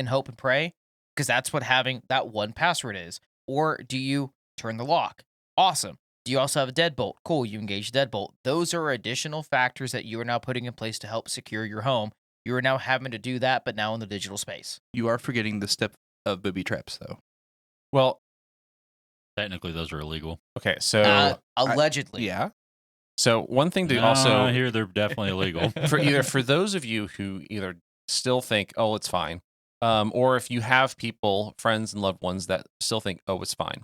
hope and pray? Because that's what having that one password is. Or do you turn the lock? Awesome. Do you also have a deadbolt? Cool, you engage the deadbolt. Those are additional factors that you are now putting in place to help secure your home. You are now having to do that, but now in the digital space. You are forgetting the step of booby traps, though. Well, Technically, those are illegal. okay, so Allegedly. Yeah. so one thing to No, also I hear they're definitely illegal. for those of you who either still think, oh, it's fine, or if you have people, friends and loved ones that still think, oh, it's fine,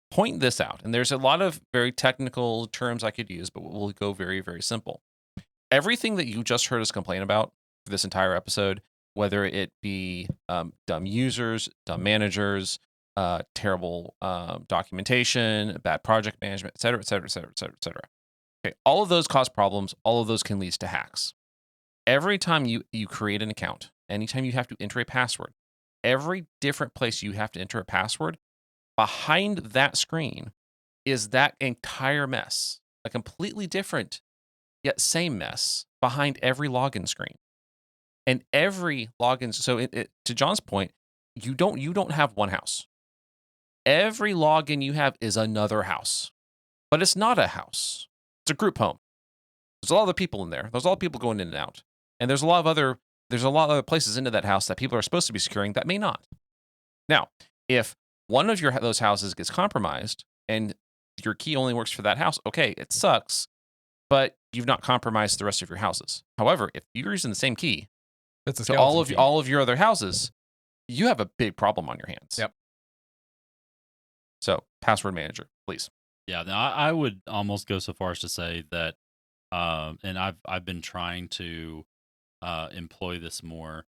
point this out. And there's a lot of very technical terms I could use, but we'll go very, very simple. Everything that you just heard us complain about for this entire episode, whether it be dumb users, dumb managers, terrible documentation, bad project management, et cetera, et cetera, et cetera, et cetera, et cetera. Okay, all of those cause problems. All of those can lead to hacks. Every time you create an account, anytime you have to enter a password, every different place you have to enter a password, behind that screen is that entire mess, a completely different yet same mess behind every login screen. And every login, so to John's point, you don't have one house. Every login you have is another house, but it's not a house. It's a group home. There's a lot of other people in there. There's a lot of people going in and out, and there's a lot of other places into that house that people are supposed to be securing that may not. Now, if one of those houses gets compromised and your key only works for that house, okay, it sucks, but you've not compromised the rest of your houses. However, if you're using the same key That's a to all of your other houses, you have a big problem on your hands. Yep. So, password manager, please. Yeah, now I would almost go so far as to say that, and I've been trying to employ this more.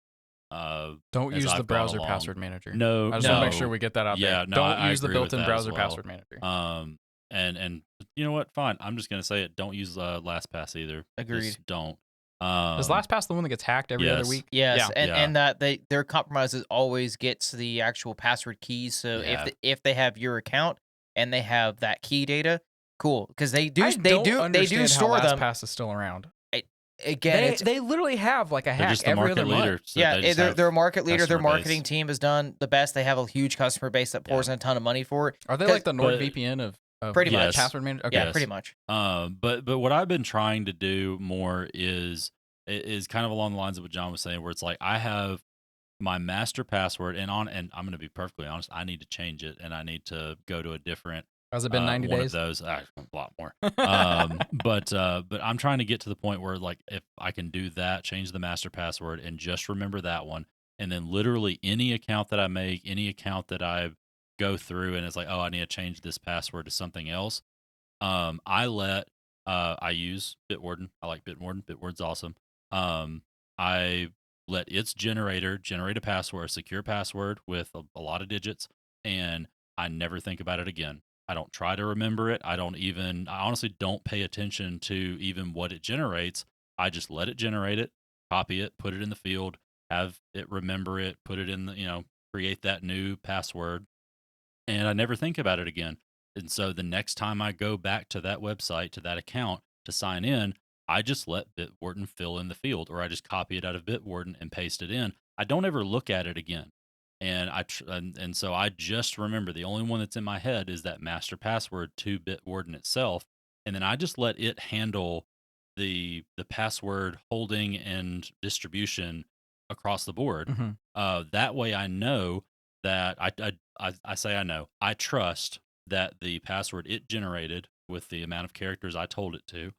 Don't as use the I've gone browser along. password manager. No, I just want to make no. sure we get that out Yeah, there. no, Don't I use the agree with built-in that browser as well. password manager. And you know what? Fine. I'm just gonna say it. Don't use LastPass either. Agreed. Just don't. Is LastPass the one that gets hacked every other yes. week? Yes, Yeah. and that their compromises always gets the actual password keys. So Yeah. if they have your account and they have that key data, cool, because they do I don't understand store how them. LastPass is still around. Again, They literally have like a They're hack just the every market other leader. month. So yeah, they just have they're a market leader. Their customer marketing base. team has done the best. They have a huge customer base that pours in a ton of money for it. Are they 'Cause- like the NordVPN of Pretty much. password manager? Okay. Yeah, Yes. pretty much. But what I've been trying to do more is kind of along the lines of what John was saying, where it's like I have my master password, and I'm going to be perfectly honest, I need to change it, and I need to go to a different. Has it been 90 one days? of those, a lot more. But I'm trying to get to the point where, like, if I can do that, change the master password, and just remember that one, and then literally any account that I make, any account that I go through, and it's like, oh, I need to change this password to something else. I use Bitwarden. I like Bitwarden. Bitwarden's awesome. I let its generator generate a password, a secure password with a lot of digits, and I never think about it again. I don't try to remember it. I honestly don't pay attention to even what it generates. I just let it generate it, copy it, put it in the field, have it remember it, put it in create that new password, and I never think about it again. And so the next time I go back to that website, to that account to sign in, I just let Bitwarden fill in the field, or I just copy it out of Bitwarden and paste it in. I don't ever look at it again. And and so I just remember the only one that's in my head is that master password to Bitwarden itself, and then I just let it handle the password holding and distribution across the board. Mhm. That way, I know that I trust that the password it generated with the amount of characters I told it to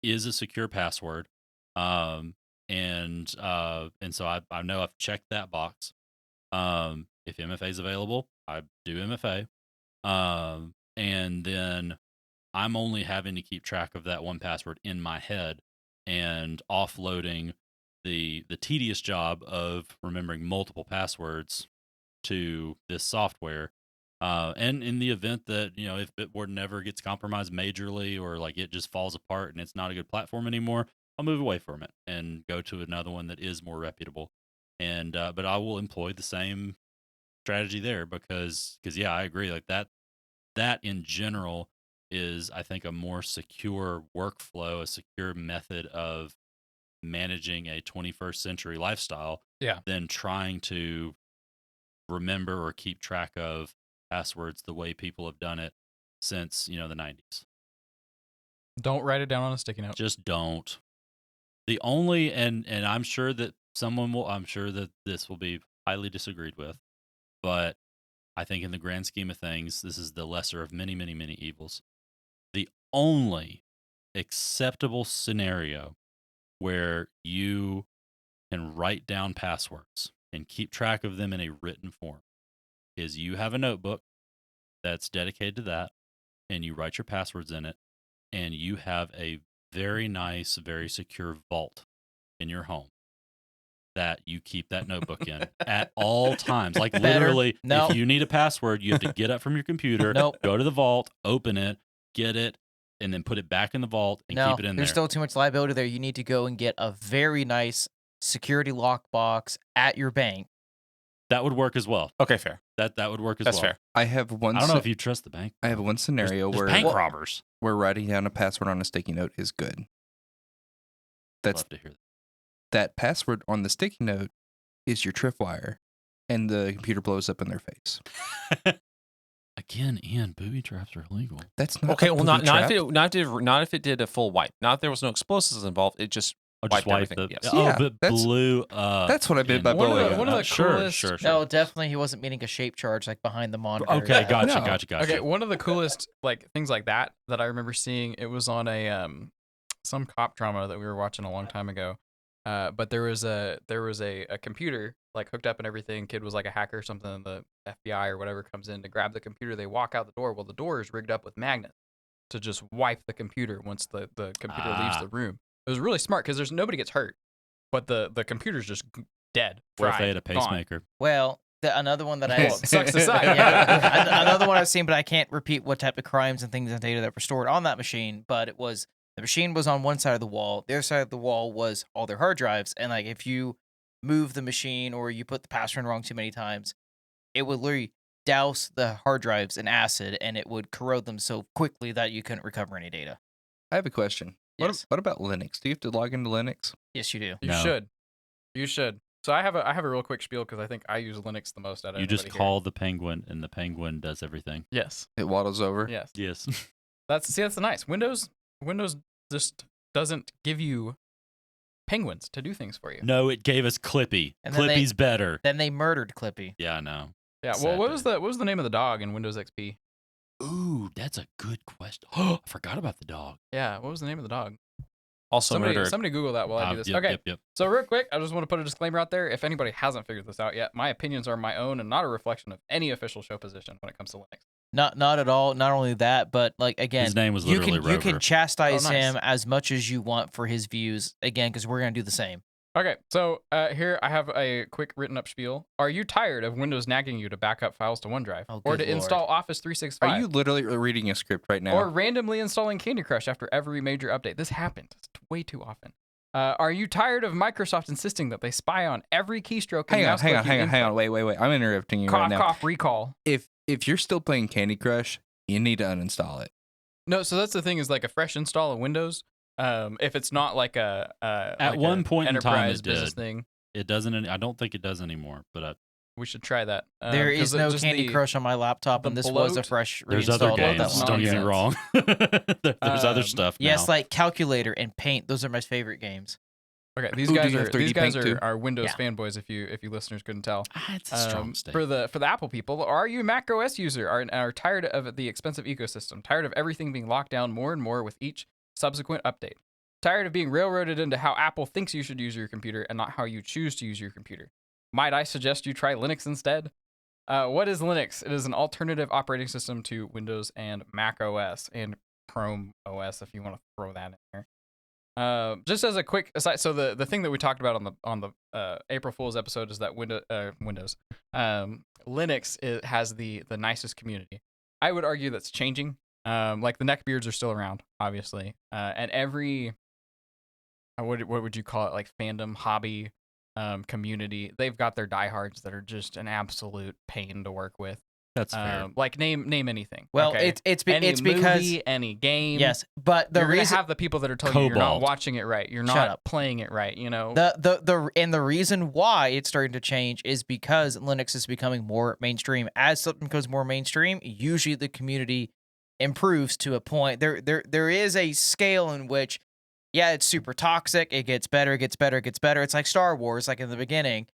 is a secure password, and so I know I've checked that box. If MFA is available, I do MFA. And then I'm only having to keep track of that one password in my head and offloading the tedious job of remembering multiple passwords to this software. And in the event that, if Bitwarden never gets compromised majorly, or like it just falls apart and it's not a good platform anymore, I'll move away from it and go to another one that is more reputable. And but I will employ the same strategy there because yeah, I agree. Like that in general is, I think, a more secure workflow, a secure method of managing a 21st century lifestyle than trying to remember or keep track of passwords the way people have done it since, the 90s. Don't write it down on a sticky note. Just don't. The only, and I'm sure that I'm sure that this will be highly disagreed with, but I think in the grand scheme of things, this is the lesser of many, many, many evils. The only acceptable scenario where you can write down passwords and keep track of them in a written form is you have a notebook that's dedicated to that, and you write your passwords in it, and you have a very nice, very secure vault in your home that you keep that notebook in at all times. Like literally, if you need a password, you have to get up from your computer, go to the vault, open it, get it, and then put it back in the vault and keep it in there. There's still too much liability there. You need to go and get a very nice security lockbox at your bank. That would work as well. Okay, fair. That would work as That's well. fair. I have one. I don't know if you trust the bank. I have one scenario There's where bank robbers. Where writing down a password on a sticky note is good. That's Love to hear that password on the sticky note is your tripwire, and the computer blows up in their face. Again, Ian, booby traps are illegal. That's not Okay. a Well, booby trap. not if it did a full wipe. Not if there was no explosives involved. It just wiped everything. Yes. Yeah, but blew up. That's what I meant by One blowing of the up. coolest. Sure. No, definitely he wasn't meaning a shape charge like behind the monitor. Okay, No. gotcha. Okay, one of the coolest things like that I remember seeing. It was on a some cop drama that we were watching a long time ago. But there was a computer hooked up and everything. Kid was like a hacker or something, and the FBI or whatever comes in to grab the computer. They walk out the door. Well, the door is rigged up with magnets to just wipe the computer once the computer leaves the room. It was really smart because nobody gets hurt, but the computer's just dead. What if fried, they had a gone. pacemaker? Well, another one that I Sucks to suck. Yeah, another one I've seen, but I can't repeat what type of crimes and things and data that were stored on that machine. But it was the machine was on one side of the wall. The other side of the wall was all their hard drives. And if you move the machine or you put the password wrong too many times, it would literally douse the hard drives in acid, and it would corrode them so quickly that you couldn't recover any data. I have a question. Yes. What about Linux? Do you have to log into Linux? Yes, you do. You should. So I have a real quick spiel because I think I use Linux the most out of You just anybody call the penguin, and the penguin does everything. here. Yes. It waddles over. Yes. Yes. That's nice. Windows just doesn't give you penguins to do things for you. No, it gave us Clippy. And then Clippy's better. Then they murdered Clippy. Yeah, I know. Yeah. Sad Well, what day. was the name of the dog in Windows XP? Ooh, that's a good question. Oh, I forgot about the dog. Yeah. What was the name of the dog? Also murdered. Somebody Google that while I do this. Okay. Yep. So real quick, I just want to put a disclaimer out there. If anybody hasn't figured this out yet, my opinions are my own and not a reflection of any official show position when it comes to Linux. Not at all. Not only that, but again, His name was you literally can Rover. chastise Oh, nice. him as much as you want for his views. Again, because we're gonna do the same. Okay, so here I have a quick written up spiel. Are you tired of Windows nagging you to back up files to OneDrive, Oh, or good to Lord. install Office 365, Are you literally reading a script right now? or randomly installing Candy Crush after every major update? This happens way too often. Are you tired of Microsoft insisting that they spy on every keystroke? and mouse click you hang on. input? Wait. I'm interrupting you right Cough, now. cough, recall. If you're still playing Candy Crush, you need to uninstall it. No, so that's the thing is a fresh install of Windows. If it's not At one point in time, enterprise it business did. thing, It doesn't. I don't think it does anymore. But we should try that. There 'cause is no just Candy Crush on my laptop, and the this was a bloat. fresh there's reinstall. other Well, games. that's Don't get me wrong. There's other stuff now. Yes, like Calculator and Paint. Those are my favorite games. Okay, these Ooh, do guys you are have 3D Paint too? are Windows Yeah. fanboys. If you listeners couldn't tell, It's a strong for the Apple people, are you a Mac OS user? Are tired of the expensive ecosystem? Tired of everything being locked down more and more with each subsequent update? Tired of being railroaded into how Apple thinks you should use your computer and not how you choose to use your computer? Might I suggest you try Linux instead? What is Linux? It is an alternative operating system to Windows and Mac OS and Chrome OS, if you want to throw that in there. Just as a quick aside, so the thing that we talked about on the April Fools episode is that Windows Linux has the nicest community. I would argue that's changing. The neckbeards are still around, obviously, and every what would you call it, fandom, hobby, community, they've got their diehards that are just an absolute pain to work with. That's fair. Like name anything. Well, okay? it's Any because movie, any game. yes, but the you're gonna reason have the people that are telling you you're not Cobalt. watching it right. You're Shut not up. playing it right. You know. the reason why it's starting to change is because Linux is becoming more mainstream. As something becomes more mainstream, usually the community improves to a point. There is a scale in which, yeah, it's super toxic. It gets better, it gets better, it gets better. It's like Star Wars, like in the beginning,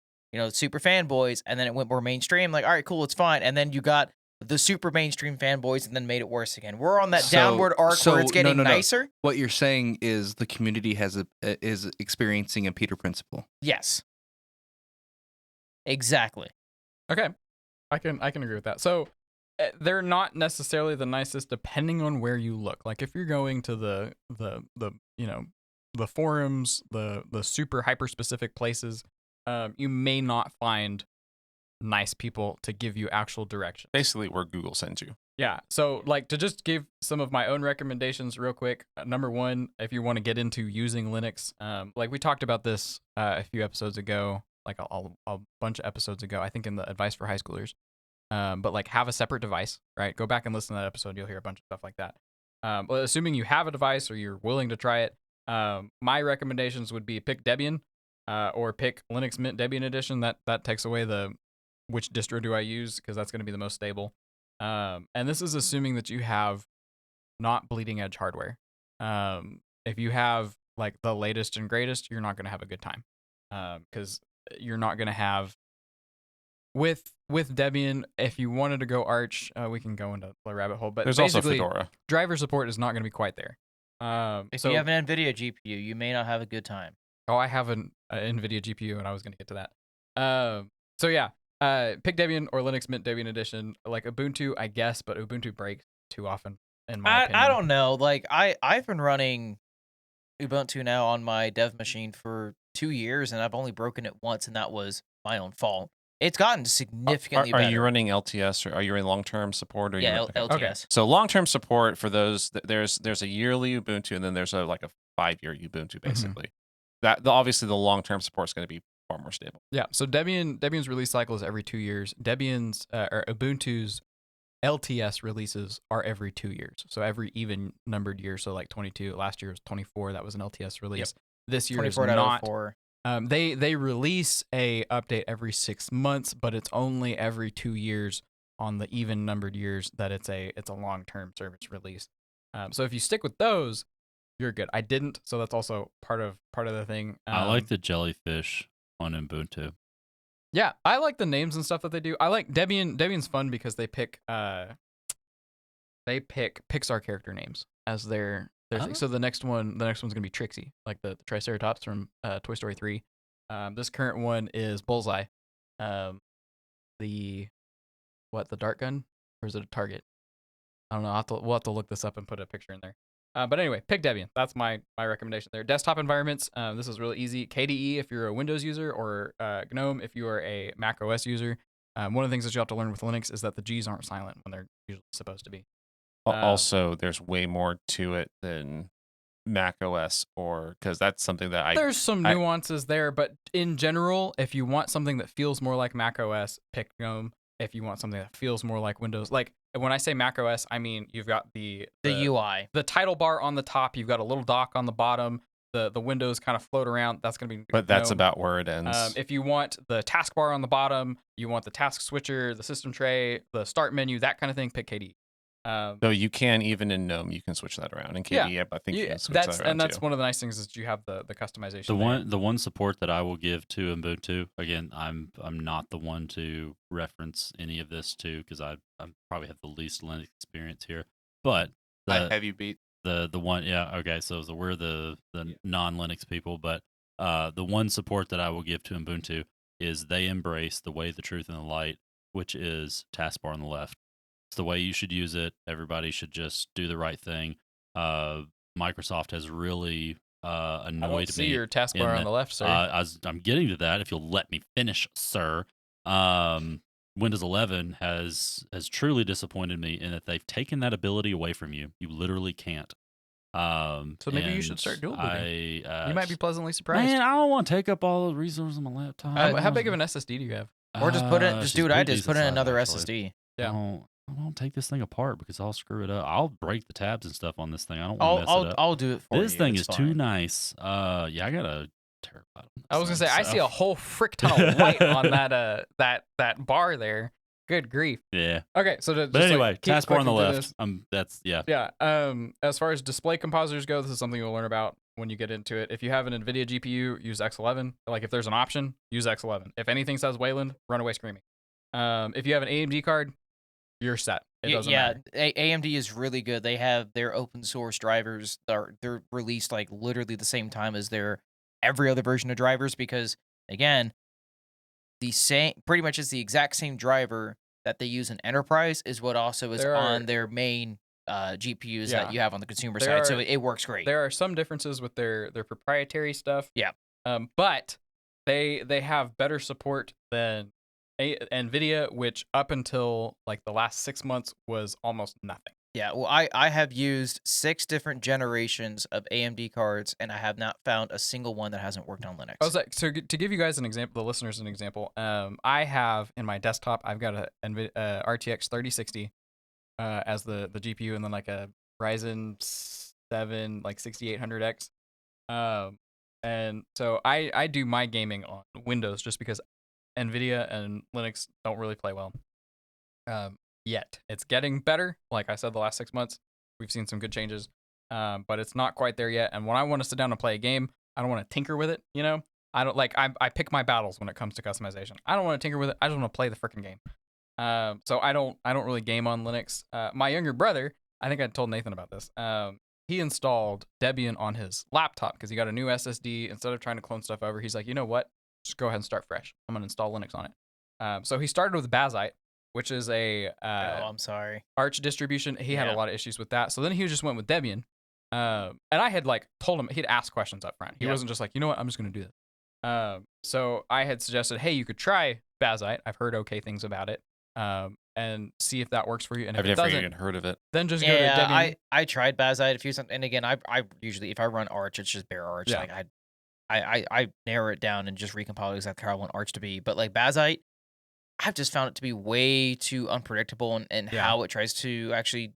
super fanboys, and then it went more mainstream. Like, all right, cool, it's fine. And then you got the super mainstream fanboys, and then made it worse again. We're on that downward arc where it's getting nicer. What you're saying is the community is experiencing a Peter principle. Yes, exactly. Okay, I can agree with that. So they're not necessarily the nicest depending on where you look. Like if you're going to the forums, the super hyper specific places, you may not find nice people to give you actual directions. Basically, where Google sends you. Yeah. So like to just give some of my own recommendations real quick. Number one, if you want to get into using Linux, like we talked about this a few episodes ago, like a bunch of episodes ago, I think in the advice for high schoolers. But like have a separate device, right? Go back and listen to that episode. You'll hear a bunch of stuff like that. Well, assuming you have a device or you're willing to try it, my recommendations would be pick Debian, or pick Linux Mint Debian Edition. That takes away the which distro do I use, because that's going to be the most stable. And this is assuming that you have not bleeding edge hardware. If you have like the latest and greatest, you're not going to have a good time, because you're not going to have with Debian. If you wanted to go Arch, we can go into the rabbit hole. But There's also basically, Fedora. driver support is not going to be quite there. If So, you have an NVIDIA GPU, you may not have a good time. I have an NVIDIA GPU, and I was going to get to that. So yeah, pick Debian or Linux Mint Debian Edition. Like Ubuntu, I guess, but Ubuntu breaks too often, in my opinion. I don't know. Like I've been running Ubuntu now on my dev machine for 2 years, and I've only broken it once, and that was my own fault. It's gotten significantly Are better. you running LTS, or are you in long-term support? Or Yeah, okay. LTS. So long-term support for those, there's a yearly Ubuntu, and then there's a 5-year Ubuntu, basically. Obviously the long-term support is going to be far more stable. Yeah. So Debian's release cycle is every 2 years. Debian's or Ubuntu's LTS releases are every 2 years. So every even numbered year. So like 22. Last year was 24. That was an LTS release. Yep. This year is not. 24. They release a update every 6 months, but it's only every 2 years on the even numbered years that it's a long-term service release. So if you stick with those, you're good. I didn't, so that's also part of the thing. I like the jellyfish on Ubuntu. Yeah, I like the names and stuff that they do. I like Debian. Debian's fun because they pick Pixar character names as their thing. So the next one's gonna be Trixie, like the Triceratops from Toy Story 3. This current one is Bullseye. The dart gun, or is it a target? I don't know. We'll have to look this up and put a picture in there. But anyway, pick Debian. That's my recommendation there. Desktop environments. This is really easy. KDE if you're a Windows user, or GNOME if you are a Mac OS user. One of the things that you have to learn with Linux is that the G's aren't silent when they're usually supposed to be. Also, there's way more to it than Mac OS, because that's something that there's some nuances there, but in general, if you want something that feels more like Mac OS, pick GNOME. If you want something that feels more like Windows, like when I say Mac OS, I mean you've got the UI, the title bar on the top. You've got a little dock on the bottom. The windows kind of float around. That's going to be. But that's about where it ends. If you want the taskbar on the bottom, you want the task switcher, the system tray, the start menu, that kind of thing, pick KDE. Though you can, even in GNOME, you can switch that around. In KDE, I think you can switch that around that's too. one of the nice things is you have the customization. The one support that I will give to Ubuntu, again, I'm not the one to reference any of this to, because I probably have the least Linux experience here. But I have you beat. The one, yeah, okay. So we're the non-Linux people, but the one support that I will give to Ubuntu is they embrace the way, the truth, and the light, which is taskbar on the left. It's the way you should use it. Everybody should just do the right thing. Microsoft has really annoyed me. I don't see your taskbar on the left, sir. I'm getting to that. If you'll let me finish, sir. Windows 11 has truly disappointed me in that they've taken that ability away from you. You literally can't. So maybe you should start dual booting. You might be pleasantly surprised. Man, I don't want to take up all the resources on my laptop. How big of an SSD do you have? Or just do what I did. Just put in another actually. SSD. Yeah. Don't take this thing apart because I'll screw it up. I'll break the tabs and stuff on this thing. I don't want to mess it up. I'll do it for you. This thing It's is too fine. nice. I got a terabyte on this I was gonna thing, say I so- see a whole frick ton of white on that bar there. Good grief. Yeah. Okay, so to But just, anyway, like, keep taskbar on the clicking through left. this. That's yeah. Yeah. As far as display compositors go, this is something you'll learn about when you get into it. If you have an NVIDIA GPU, use X11. Like if there's an option, use X11. If anything says Wayland, run away screaming. If you have an AMD card, you're set. It doesn't matter. AMD is really good. They have their open source drivers. They're released like literally the same time as their every other version of drivers because again, pretty much is the exact same driver that they use in enterprise is what also is on their main GPUs that you have on the consumer side. So it works great. There are some differences with their proprietary stuff. Yeah. But they have better support than NVIDIA, which up until like the last 6 months was almost nothing. Yeah, well, I have used 6 different generations of AMD cards, and I have not found a single one that hasn't worked on Linux. I was like, so to give you guys an example, the listeners an example, I have in my desktop, I've got a RTX 3060 as the GPU, and then like a Ryzen 7 like 6800X. And so I do my gaming on Windows just because NVIDIA and Linux don't really play well. Yet it's getting better. Like I said, the last 6 months, we've seen some good changes, but it's not quite there yet. And when I want to sit down and play a game, I don't want to tinker with it. You know, I don't like, I pick my battles when it comes to customization. I don't want to tinker with it. I just want to play the freaking game. So I don't really game on Linux. My younger brother, I think I told Nathan about this. He installed Debian on his laptop because he got a new SSD. Instead of trying to clone stuff over, he's like, you know what? Just go ahead and start fresh. I'm gonna install Linux on it. So he started with Bazite, which is a I'm sorry. Arch distribution. He had a lot of issues with that. So then he just went with Debian. And I had like told him, he'd ask questions up front. He wasn't just like, you know what, I'm just gonna do this. So I had suggested, hey, you could try Bazite. I've heard okay things about it. And see if that works for you. And if I've it never doesn't, even heard of it. then just go to Debian. I tried Bazite a few times, and again, I usually if I run Arch, it's just bare Arch. Yeah. Like I narrow it down and just recompile exactly how I want Arch to be. But like Bazite, I've just found it to be way too unpredictable and how it tries to actually.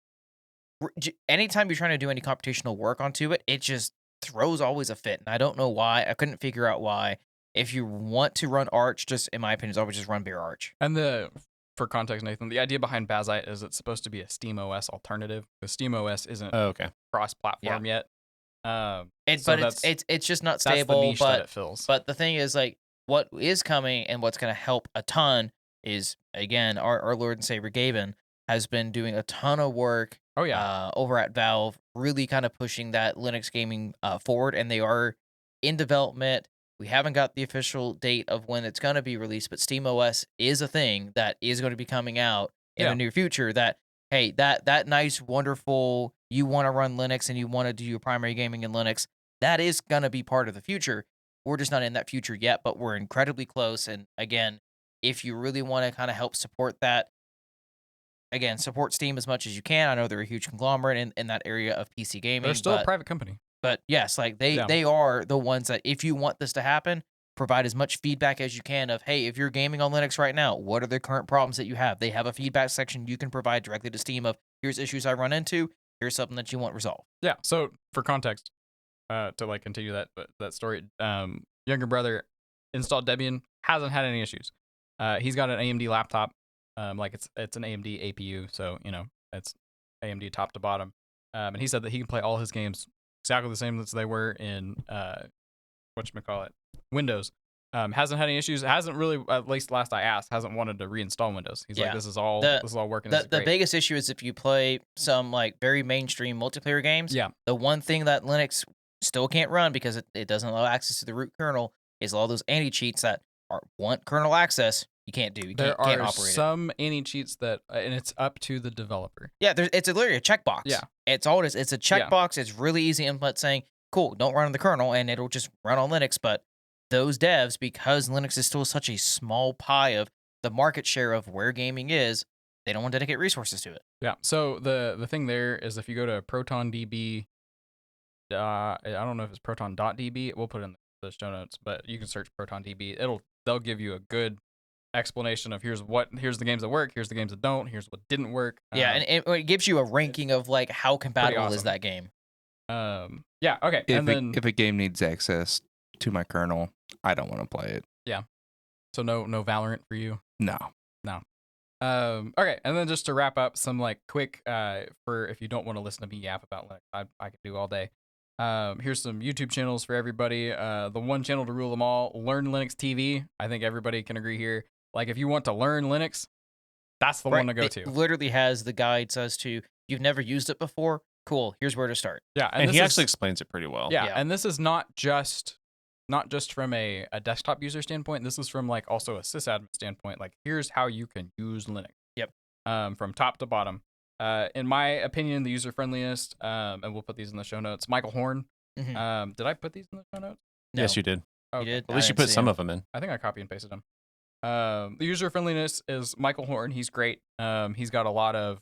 Anytime you're trying to do any computational work onto it, it just throws always a fit, and I don't know why. I couldn't figure out why. If you want to run Arch, just in my opinion, is always just run bare Arch. And for context, Nathan, the idea behind Bazite is it's supposed to be a SteamOS alternative. Because SteamOS isn't cross-platform yet. It's just not that's the stable. niche that it fills. But the thing is, like, what is coming and what's going to help a ton is, again, our Lord and Savior Gavin has been doing a ton of work. Over at Valve, really kind of pushing that Linux gaming forward, and they are in development. We haven't got the official date of when it's going to be released, but SteamOS is a thing that is going to be coming out in the near future. That, hey, that nice, wonderful, you want to run Linux and you want to do your primary gaming in Linux, that is going to be part of the future. We're just not in that future yet, but we're incredibly close. And again, if you really want to kind of help support that, again, support Steam as much as you can. I know they're a huge conglomerate in that area of PC gaming. They're still a private company. But yes, like they are the ones that if you want this to happen, provide as much feedback as you can of, hey, if you're gaming on Linux right now, what are the current problems that you have? They have a feedback section you can provide directly to Steam of, here's issues I run into, here's something that you want resolved. Yeah. So for context, to like continue that story, younger brother installed Debian, hasn't had any issues. He's got an AMD laptop, like it's an AMD APU, so you know it's AMD top to bottom. And he said that he can play all his games exactly the same as they were in whatchamacallit, Windows. Hasn't had any issues. Hasn't really, at least last I asked, hasn't wanted to reinstall Windows. He's like, this is all working. The biggest issue is if you play some like very mainstream multiplayer games. Yeah. The one thing that Linux still can't run because it doesn't allow access to the root kernel is all those anti-cheats that want kernel access. You can't do. Can't operate it. Some anti-cheats that, and it's up to the developer. Yeah, it's literally a checkbox. Yeah. It's all it is. It's a checkbox. It's really easy to implement saying, cool, don't run on the kernel, and it'll just run on Linux. But those devs, because Linux is still such a small pie of the market share of where gaming is, they don't want to dedicate resources to it. Yeah. So the thing there is if you go to ProtonDB, I don't know if it's proton.db. We'll put it in the show notes, but you can search ProtonDB. They'll give you a good explanation of here's the games that work, here's the games that don't, here's what didn't work. Yeah, and it gives you a ranking of like how compatible is awesome. that game. Yeah, okay. If a game needs access to my kernel, I don't want to play it. So no Valorant for you. No. Okay, and then just to wrap up, some like quick for if you don't want to listen to me yap about Linux, I could do all day. Here's some YouTube channels for everybody. The one channel to rule them all, Learn Linux TV. I think everybody can agree here. Like if you want to learn Linux, that's the one to go It to. literally has the guides as to you've never used it before. Cool, here's where to start. Yeah, And this he is- actually explains it pretty well. Yeah, Yeah. and this is not just from a desktop user standpoint. This is from like also a sysadmin standpoint. Like here's how you can use Linux. Yep. From top to bottom. In my opinion, the user friendliest, and we'll put these in the show notes. Michael Horn. Mhm. Did I put these in the show notes? No, Yes, you did. you Okay. did. At least I you didn't put see some him. of them in. I think I copy and pasted them. The user friendliness is Michael Horn. He's great. He's got a lot of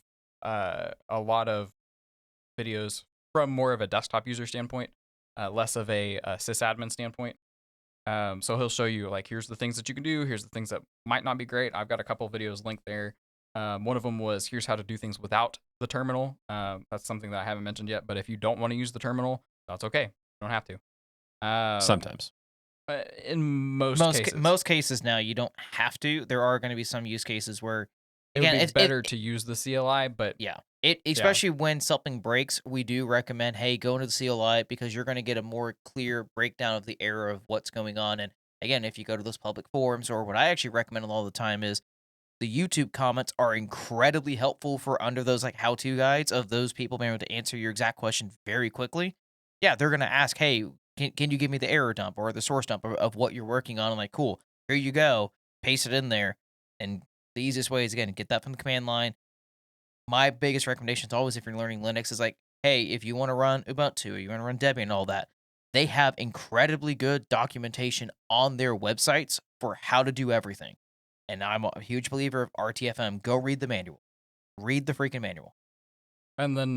videos from more of a desktop user standpoint, less of a sysadmin standpoint. So he'll show you like here's the things that you can do. Here's the things that might not be great. I've got a couple videos linked there. One of them was here's how to do things without the terminal. That's something that I haven't mentioned yet. But if you don't want to use the terminal, that's okay. You don't have to. Sometimes. In most cases. Most cases now you don't have to. There are going to be some use cases where it would again, be it's better to use the CLI, but yeah. Especially when something breaks, we do recommend, hey, go into the CLI because you're going to get a more clear breakdown of the error of what's going on. And again, if you go to those public forums, or what I actually recommend all the time is the YouTube comments are incredibly helpful for under those like how-to guides of those people being able to answer your exact question very quickly. Yeah, they're going to ask, hey, can you give me the error dump or the source dump of what you're working on? I'm like, cool, here you go, paste it in there. And the easiest way is, again, get that from the command line. My biggest recommendation is always, if you're learning Linux, is like, hey, if you want to run Ubuntu, or you want to run Debian and all that, they have incredibly good documentation on their websites for how to do everything. And I'm a huge believer of RTFM. Go read the manual. Read the freaking manual. And then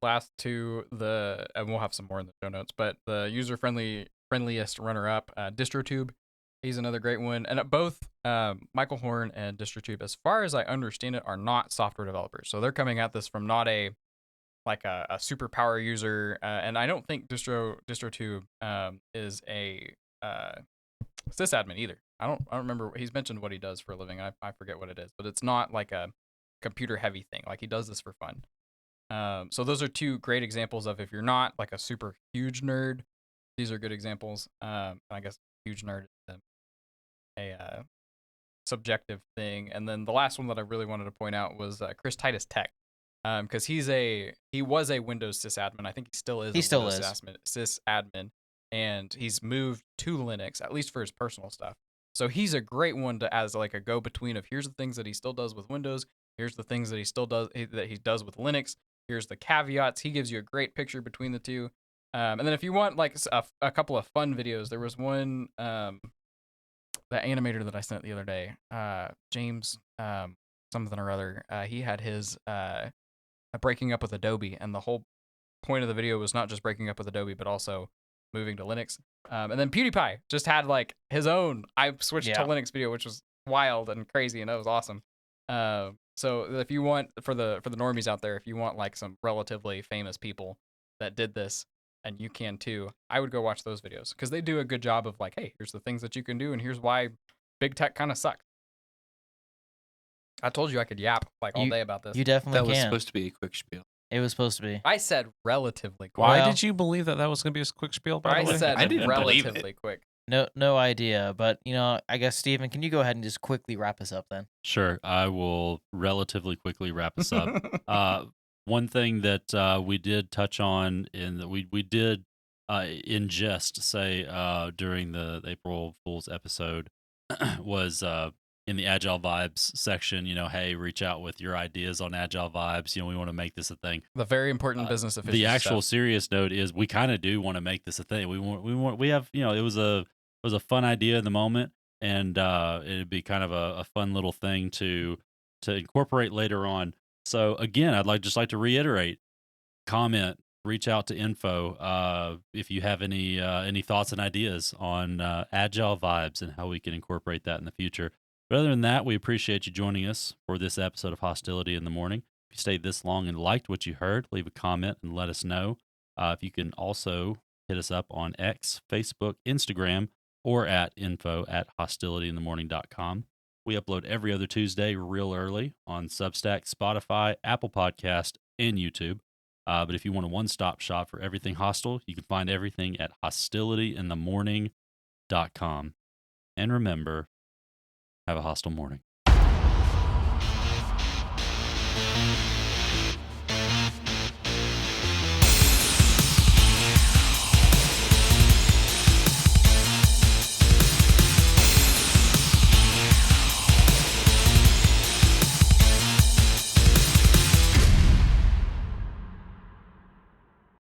last to and we'll have some more in the show notes, but the user friendliest runner up, DistroTube. He's another great one. And both Michael Horn and DistroTube, as far as I understand it, are not software developers. So they're coming at this from not a super power user. And I don't think DistroTube is a sysadmin either. I don't remember. He's mentioned what he does for a living. I forget what it is, but it's not like a computer heavy thing. Like he does this for fun. So those are two great examples of if you're not like a super huge nerd, these are good examples. I guess huge nerd is a subjective thing. And then the last one that I really wanted to point out was Chris Titus Tech, because he was a Windows sysadmin. I think he still is. Sysadmin, and he's moved to Linux, at least for his personal stuff. So he's a great one to as like a go between of here's the things that he still does with Windows, here's the things that he still does with Linux. Here's the caveats. He gives you a great picture between the two. And then if you want like a couple of fun videos, there was one. The animator that I sent the other day, James something or other, he had his breaking up with Adobe, and the whole point of the video was not just breaking up with Adobe, but also moving to Linux. And then PewDiePie just had like his own I switched to Linux video, which was wild and crazy, and that was awesome. So if you want for the normies out there, if you want like some relatively famous people that did this, and you can too, I would go watch those videos because they do a good job of like, hey, here's the things that you can do, and here's why big tech kind of sucks. I told you I could yap like all day about this. You definitely That was can. supposed to be a quick spiel. It was supposed to be. I said relatively quick. Why Well- did you believe that was going to be a quick spiel? By I the way, said I didn't believe relatively quick. No idea. But, I guess, Steven, can you go ahead and just quickly wrap us up then? Sure, I will relatively quickly wrap us up. One thing that we did touch on in that we did in jest say during the April Fools episode was in the Agile Vibes section, hey, reach out with your ideas on Agile Vibes. We want to make this a thing. The very important business efficiency. The actual stuff. serious note is we kind of do want to make this a thing. We have, it was a fun idea in the moment, and it'd be kind of a fun little thing to incorporate later on. So again, I'd just like to reiterate, comment, reach out to info if you have any thoughts and ideas on Agile Vibes and how we can incorporate that in the future. But other than that, we appreciate you joining us for this episode of Hostility in the Morning. If you stayed this long and liked what you heard, leave a comment and let us know. If you can also hit us up on X, Facebook, Instagram, or at info@hostilityinthemorning.com. We upload every other Tuesday real early on Substack, Spotify, Apple Podcast, and YouTube. But if you want a one-stop shop for everything hostile, you can find everything at hostilityinthemorning.com. And remember, have a hostile morning.